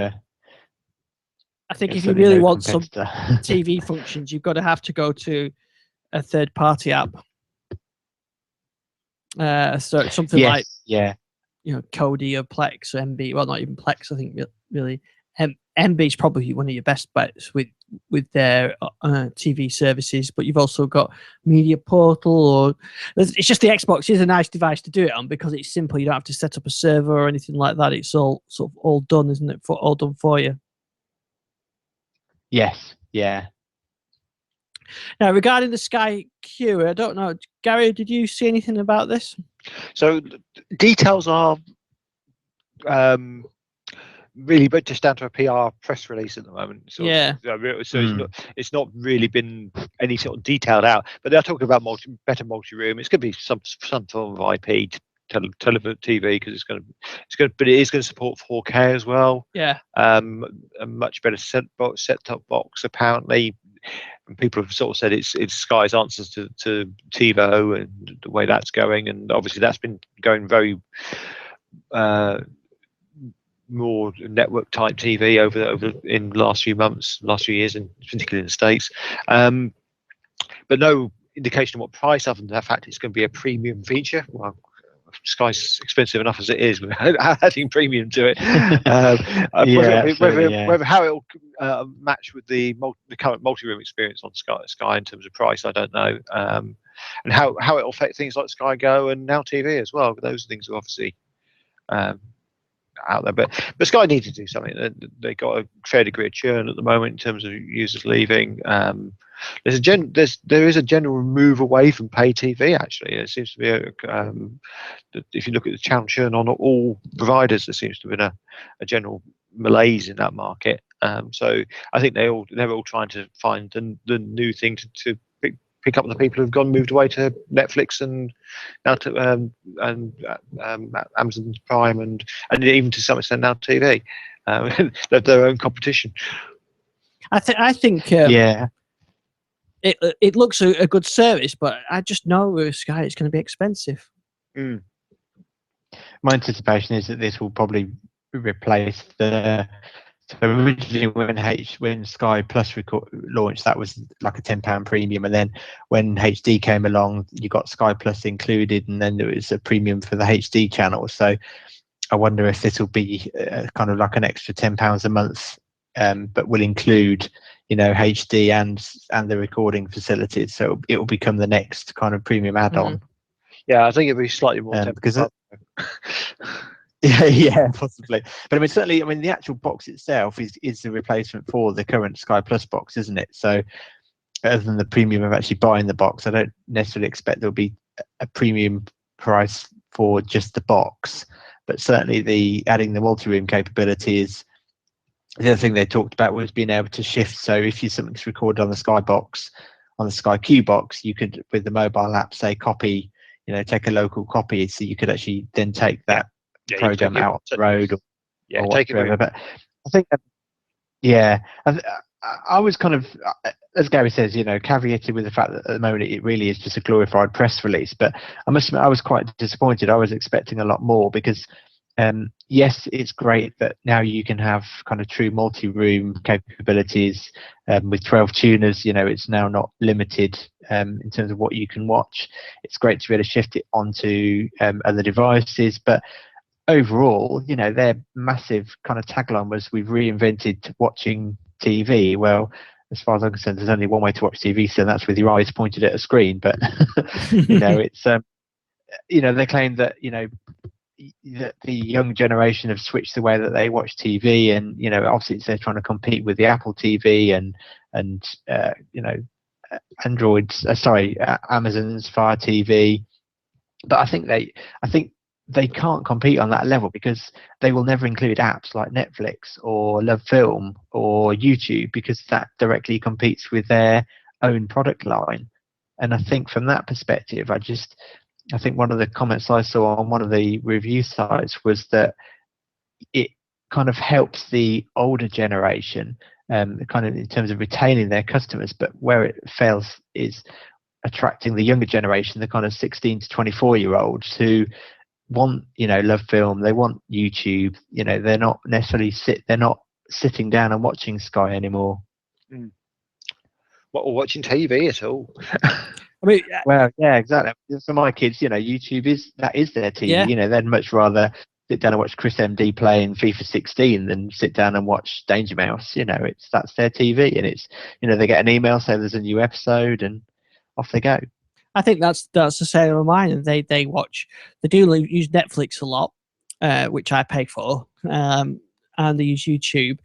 if you really want some TV functions, you've got to have to go to a third-party app. So something like Kodi or Plex or MB. Well, not even Plex, I think, really. MB is probably one of your best bets with their TV services, but you've also got Media Portal, or it's just the Xbox is a nice device to do it on because it's simple. You don't have to set up a server or anything like that. It's all sort of all done, isn't it? All done for you. Yes. Yeah. Now, regarding the Sky Q, I don't know, Gary, did you see anything about this? So details are really, but just down to a PR press release at the moment. So it's not really been any sort of detailed out. But they're talking about better multi-room. It's going to be some form of IP television TV because but it is going to support 4K as well. Yeah. A much better set-top box apparently. And people have sort of said it's Sky's answers to TiVo and the way that's going, and obviously that's been going very more network type TV over in the last few years, and particularly in the States. But no indication of what price, other than the fact it's going to be a premium feature. Well, Sky's expensive enough as it is without adding premium to it. Whether how it'll match with the current multi-room experience on Sky in terms of price, I don't know. And how it'll affect things like Sky Go and Now TV as well. Those things are obviously out there, but Sky need to do something. They got a fair degree of churn at the moment in terms of users leaving. There is a general move away from pay TV. Actually, there seems to be if you look at the channel churn on all providers, there seems to have been a general malaise in that market. So I think they're all trying to find the new thing to pick up the people who've moved away to Netflix and now to Amazon Prime and even to some extent Now TV. Their own competition. I think it looks a good service, but I just know with Sky it's going to be expensive. My anticipation is that this will probably replace the. So originally, when Sky Plus launched, that was like a £10 premium, and then when HD came along, you got Sky Plus included, and then there was a premium for the HD channel. So I wonder if this will be kind of like an extra £10 a month, but will include HD and the recording facilities. So it will become the next kind of premium add-on. Yeah, I think it'll be slightly more because. Yeah, possibly. But I mean, certainly, the actual box itself is the replacement for the current Sky Plus box, isn't it? So, other than the premium of actually buying the box, I don't necessarily expect there'll be a premium price for just the box. But certainly, adding the multi-room capability is the other thing they talked about, was being able to shift. So, if something's recorded on the Sky box, on the Sky Q box, you could, with the mobile app, say copy, take a local copy, so you could actually then take that program out on the road or whatever. But I think I was kind of, as Gary says, caveated with the fact that at the moment it really is just a glorified press release. But I must admit, I was quite disappointed. I was expecting a lot more, because yes, it's great that now you can have kind of true multi-room capabilities with 12 tuners. It's now not limited in terms of what you can watch. It's great to be able to shift it onto other devices, but overall, their massive kind of tagline was, "We've reinvented watching TV." Well, as far as I'm concerned, there's only one way to watch TV, so that's with your eyes pointed at a screen. But it's they claim that that the young generation have switched the way that they watch TV, and obviously they're trying to compete with the Apple TV and Amazon's Fire TV. But I think they can't compete on that level because they will never include apps like Netflix or Love Film or YouTube, because that directly competes with their own product line. And I think from that perspective, I think one of the comments I saw on one of the review sites was that it kind of helps the older generation, kind of in terms of retaining their customers, but where it fails is attracting the younger generation, the kind of 16 to 24-year-olds who want Love Film, they want YouTube. They're not necessarily sitting down and watching Sky anymore. Or watching TV at all. I mean, well, yeah, exactly. For my kids, YouTube is their TV. Yeah. They'd much rather sit down and watch Chris MD playing FIFA 16 than sit down and watch Danger Mouse. That's their TV, and it's they get an email saying there's a new episode, and off they go. I think that's the same of mine. And they do use Netflix a lot, which I pay for, and they use YouTube.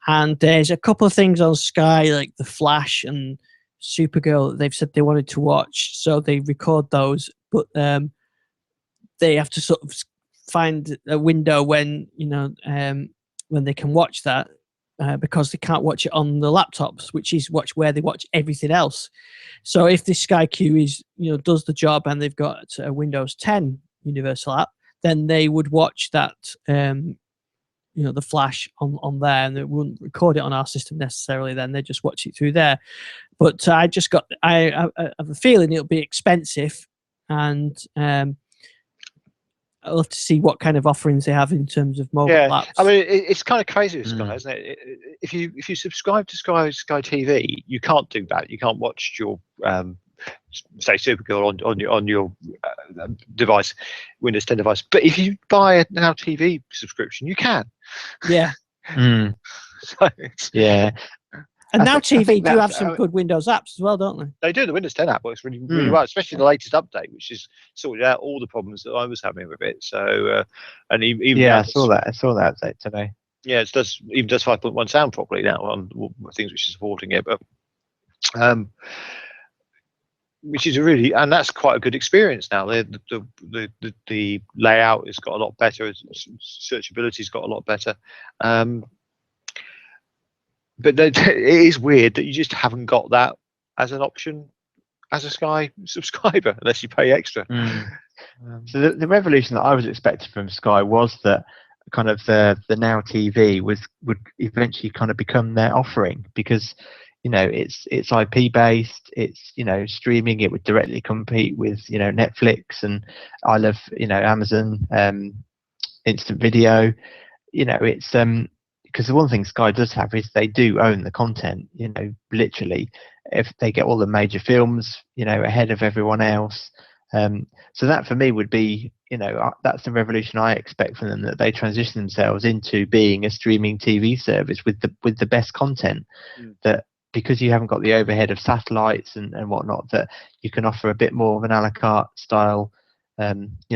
And there's a couple of things on Sky, like The Flash and Supergirl, that they've said they wanted to watch, so they record those, but they have to sort of find a window when when they can watch that, because they can't watch it on the laptops, which is where they watch everything else. So if this Sky Q is does the job and they've got a Windows 10 Universal app, then they would watch that The Flash on there, and they wouldn't record it on our system necessarily. Then they just watch it through there. But I have a feeling it'll be expensive, and I'll have to see what kind of offerings they have in terms of mobile apps. I mean, it's kind of crazy with Sky, isn't it? If you subscribe to Sky TV, you can't do that. You can't watch your say Supergirl on your device, Windows 10 device. But if you buy a Now TV subscription, you can. Yeah. So yeah. And Now TV do have some good Windows apps as well, don't they? They do. The Windows 10 app works really well, especially the latest update, which has sorted out all the problems that I was having with it. So, and even I saw that update today. Yeah, it does 5.1 sound properly now on things which are supporting it, but which is and that's quite a good experience now. The layout has got a lot better. Searchability's got a lot better. But it is weird that you just haven't got that as an option as a Sky subscriber unless you pay extra. So the revolution that I was expecting from Sky was that kind of the Now TV would eventually kind of become their offering, because it's IP based, it's streaming, it would directly compete with Netflix and I love Amazon instant video. It's because the one thing Sky does have is they do own the content. Literally, if they get all the major films ahead of everyone else. So that for me would be that's the revolution I expect from them, that they transition themselves into being a streaming TV service with the best content, that because you haven't got the overhead of satellites and whatnot, that you can offer a bit more of an a la carte style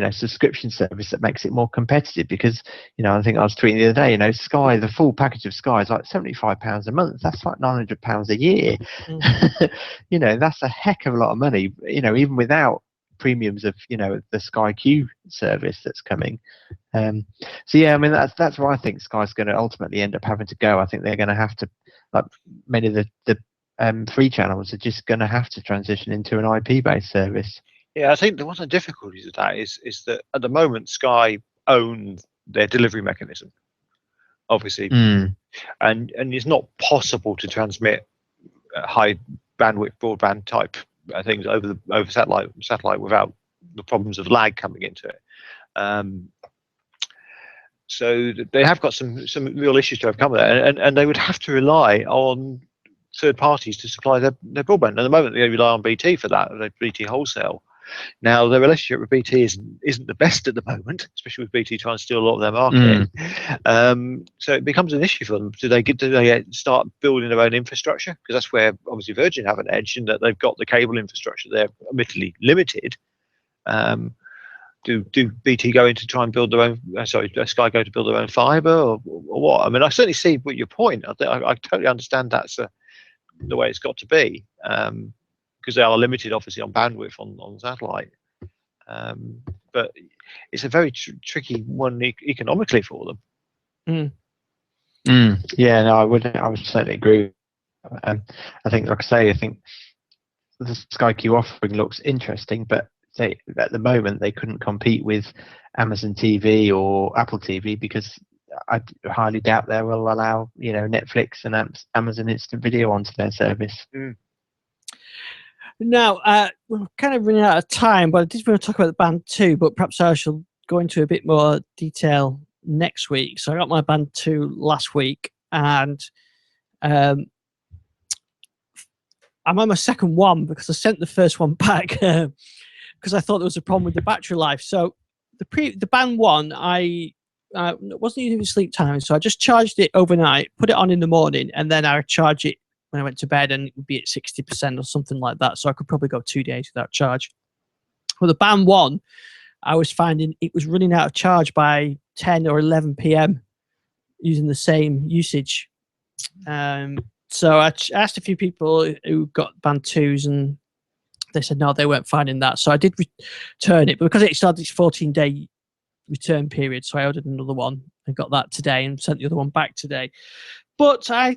subscription service that makes it more competitive. Because I think I was tweeting the other day, Sky, the full package of Sky is like £75 a month. That's like £900 a year. That's a heck of a lot of money, even without premiums of the Sky Q service that's coming. So yeah, I mean that's where I think Sky's going to ultimately end up having to go. I think they're going to have to, like many of the free channels, are just going to have to transition into an IP based service. Yeah, I think one of the difficulties of that is that at the moment Sky own their delivery mechanism, obviously, and it's not possible to transmit high bandwidth broadband type things over satellite without the problems of lag coming into it. So they have got some real issues to overcome there, and they would have to rely on third parties to supply their broadband. At the moment, they rely on BT for that, BT Wholesale. Now, their relationship with BT isn't the best at the moment, especially with BT trying to steal a lot of their market. So it becomes an issue for them. Do they start building their own infrastructure? Because that's where obviously Virgin have an edge in that they've got the cable infrastructure. They're admittedly limited. Do BT go in to try and build their own? Sky go to build their own fibre or what? I mean, I certainly see what your point. I totally understand that's the way it's got to be. Because they are limited, obviously, on bandwidth on satellite. But it's a very tricky one economically for them. Yeah, no, I would certainly agree. I think, like I think the Sky Q offering looks interesting, but at the moment they couldn't compete with Amazon TV or Apple TV because I highly doubt they will allow Netflix and Amazon Instant Video onto their service. Now, we're kind of running out of time, but I did want to talk about the Band 2, but perhaps I shall go into a bit more detail next week. So I got my Band 2 last week, and I'm on my second one because I sent the first one back because I thought there was a problem with the battery life. So the Band 1, I wasn't using sleep time, so I just charged it overnight, put it on in the morning, and then I charge it when I went to bed, and it would be at 60% or something like that. So I could probably go 2 days without charge. Well, the Band 1, I was finding it was running out of charge by 10 or 11 p.m. using the same usage. So I asked a few people who got Band 2s, and they said no, they weren't finding that. So I did return it, but because it started its 14-day return period, so I ordered another one and got that today and sent the other one back today. But I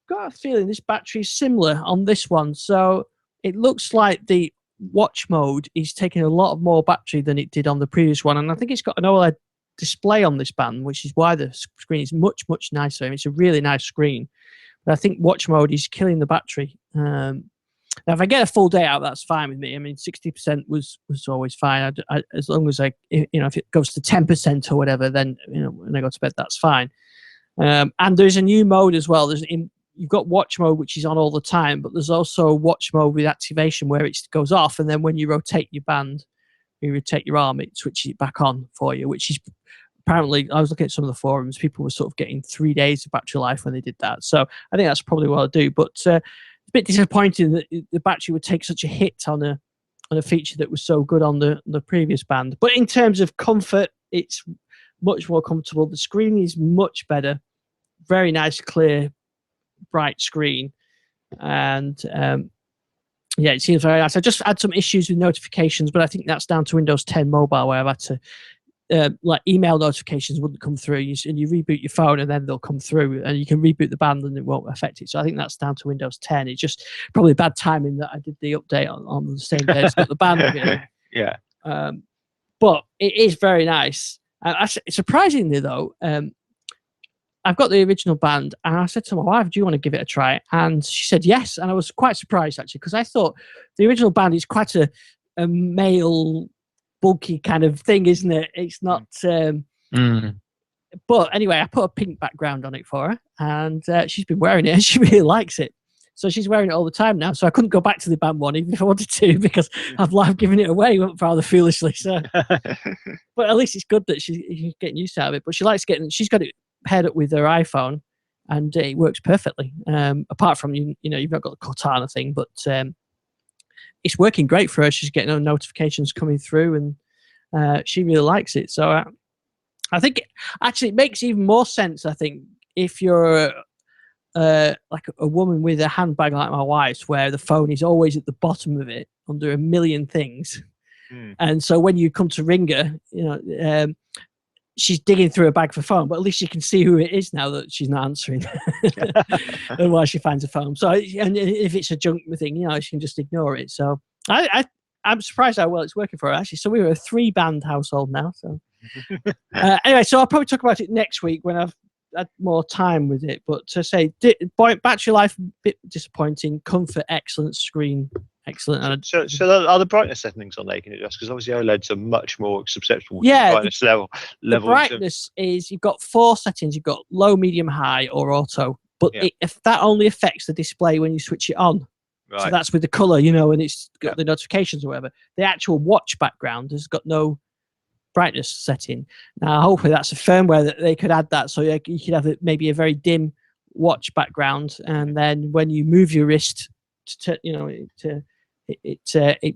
got a feeling this battery is similar on this one. So it looks like the watch mode is taking a lot more battery than it did on the previous one. And I think it's got an OLED display on this band, which is why the screen is much, much nicer. I mean, it's a really nice screen. But I think watch mode is killing the battery. Now, if I get a full day out, that's fine with me. I mean, 60% was always fine. As long as if it goes to 10% or whatever, then, when I go to bed, that's fine. And there's a new mode as well. You've got watch mode, which is on all the time, but there's also watch mode with activation where it goes off, and then when you rotate your band, you rotate your arm, it switches it back on for you, which is apparently, I was looking at some of the forums, people were sort of getting 3 days of battery life when they did that. So I think that's probably what I'll do. But it's a bit disappointing that the battery would take such a hit on a feature that was so good on the previous band. But in terms of comfort, it's much more comfortable. The screen is much better. Very nice, clear, bright screen, and it seems very nice. I just had some issues with notifications, but I think that's down to Windows 10 Mobile, where I've had to like email notifications wouldn't come through, and you reboot your phone and then they'll come through, and you can reboot the band and it won't affect it. So I think that's down to Windows 10. It's just probably bad timing that I did the update on the same day as got the band really. Yeah. But it is very nice. Surprisingly though, I've got the original band, and I said to my wife, do you want to give it a try? And she said yes, and I was quite surprised actually, because I thought the original band is quite a male, bulky kind of thing, isn't it? It's not but anyway, I put a pink background on it for her, and she's been wearing it and she really likes it, so she's wearing it all the time now. So I couldn't go back to the band one even if I wanted to, because I've given it away rather foolishly. So but at least it's good that she's getting used to it. But she likes she's got it paired up with her iPhone, and it works perfectly. Apart from you've not got the Cortana thing, but it's working great for her. She's getting her notifications coming through, and she really likes it. So I think actually it makes even more sense. I think if you're like a woman with a handbag like my wife's, where the phone is always at the bottom of it under a million things, and so when you come to ring her, she's digging through a bag for phone, but at least you can see who it is now that she's not answering. Otherwise, she finds a phone. So, and if it's a junk thing, she can just ignore it. So, I'm surprised how well it's working for her, actually. So, we were a 3-band household now. So, anyway, so I'll probably talk about it next week when I've had more time with it. But to say, battery life, a bit disappointing. Comfort, excellent. Screen, Excellent. And So are the brightness settings on there you can adjust? Because obviously OLEDs are much more susceptible to Yeah, the brightness level. the brightness is, you've got 4 settings. You've got low, medium, high, or auto. But Yeah. if that only affects the display when you switch it on. So Right. that's with the color, and it's got Yeah. the notifications or whatever. The actual watch background has got no brightness setting. Now, hopefully that's a firmware that they could add that, so you could have maybe a very dim watch background, and then when you move your wrist, it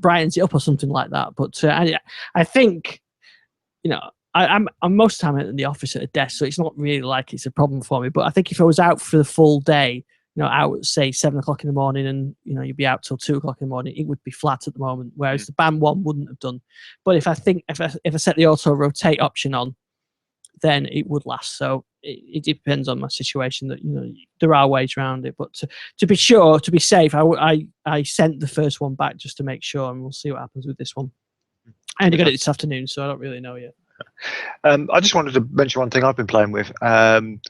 brightens it up or something like that. But I think, I'm most of the time in the office at a desk, so it's not really like it's a problem for me. But I think if I was out for the full day, out at say 7 o'clock in the morning, and you'd be out till 2 o'clock in the morning, it would be flat at the moment. Whereas the band one wouldn't have done. But if I set the auto rotate option on, then it would last. So it depends on my situation. That there are ways around it. But to be sure, to be safe, I sent the first one back just to make sure, and we'll see what happens with this one. I only got it this afternoon, so I don't really know yet. I just wanted to mention one thing I've been playing with. Something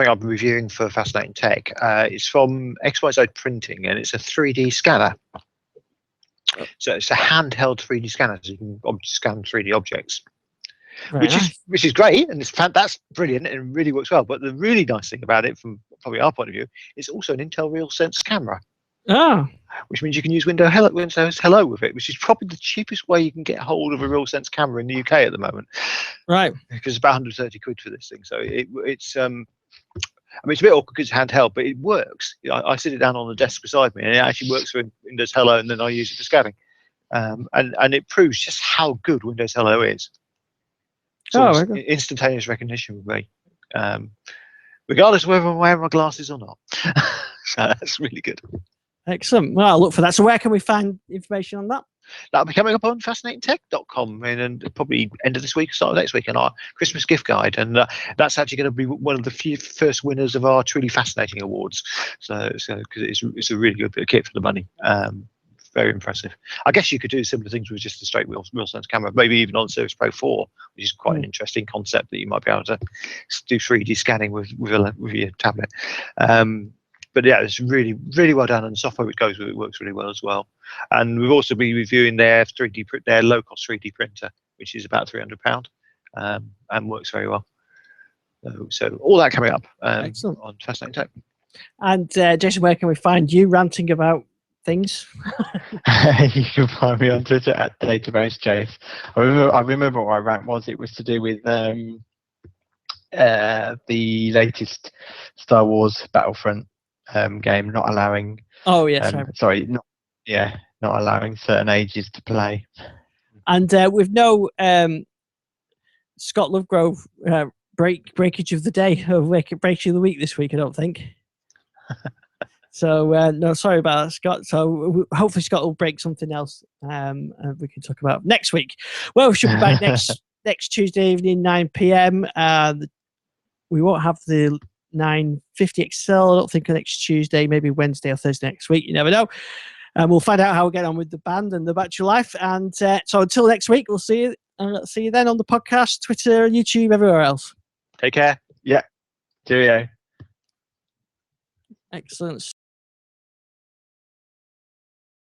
I've been reviewing for Fascinating Tech. It's from XYZ Printing, and it's a 3D scanner. So it's a handheld 3D scanner, so you can scan 3D objects, which is great, and that's brilliant and really works well. But the really nice thing about it, from probably our point of view, it's also an Intel RealSense camera. Oh. Which means you can use Windows Hello with it, which is probably the cheapest way you can get hold of a RealSense camera in the UK at the moment. Right. Because it's about 130 quid for this thing. So it's I mean, it's a bit awkward because it's handheld, but it works. I sit it down on the desk beside me, and it actually works for Windows Hello, and then I use it for scanning. And it proves just how good Windows Hello is. So instantaneous recognition with me, regardless of whether I'm wearing my glasses or not. So that's really good. Excellent. Well, I'll look for that. So where can we find information on that? That'll be coming up on fascinatingtech.com and probably end of this week, start of next week, in our Christmas gift guide. And that's actually going to be one of the first winners of our Truly Fascinating Awards. So because it's a really good bit of kit for the money. Very impressive. I guess you could do similar things with just a straight RealSense camera, maybe even on Surface Pro 4, which is quite an interesting concept that you might be able to do 3D scanning with your tablet. But yeah, it's really, really well done, and the software which goes with it works really well as well. And we've also been reviewing their low-cost 3D printer, which is about £300, and works very well. So all that coming up on Fascinating Tech. And Jason, where can we find you ranting about things? You can find me on Twitter at DatabaseChase. I remember what my rant was. It was to do with the latest Star Wars Battlefront game not allowing. Oh yes, not allowing certain ages to play. And with no Scott Lovegrove breakage of the day or breakage of the week this week, I don't think. So no, sorry about that, Scott. So hopefully Scott will break something else, and we can talk about next week. Well, we should be back next Tuesday evening, 9 p.m. We won't have the 950 XL, I don't think, next Tuesday, maybe Wednesday or Thursday next week. You never know. And we'll find out how we get on with the band and the Bachelor Life. And so until next week, we'll see you. See you then on the podcast, Twitter, YouTube, everywhere else. Take care. Yeah. Cheerio. Excellent.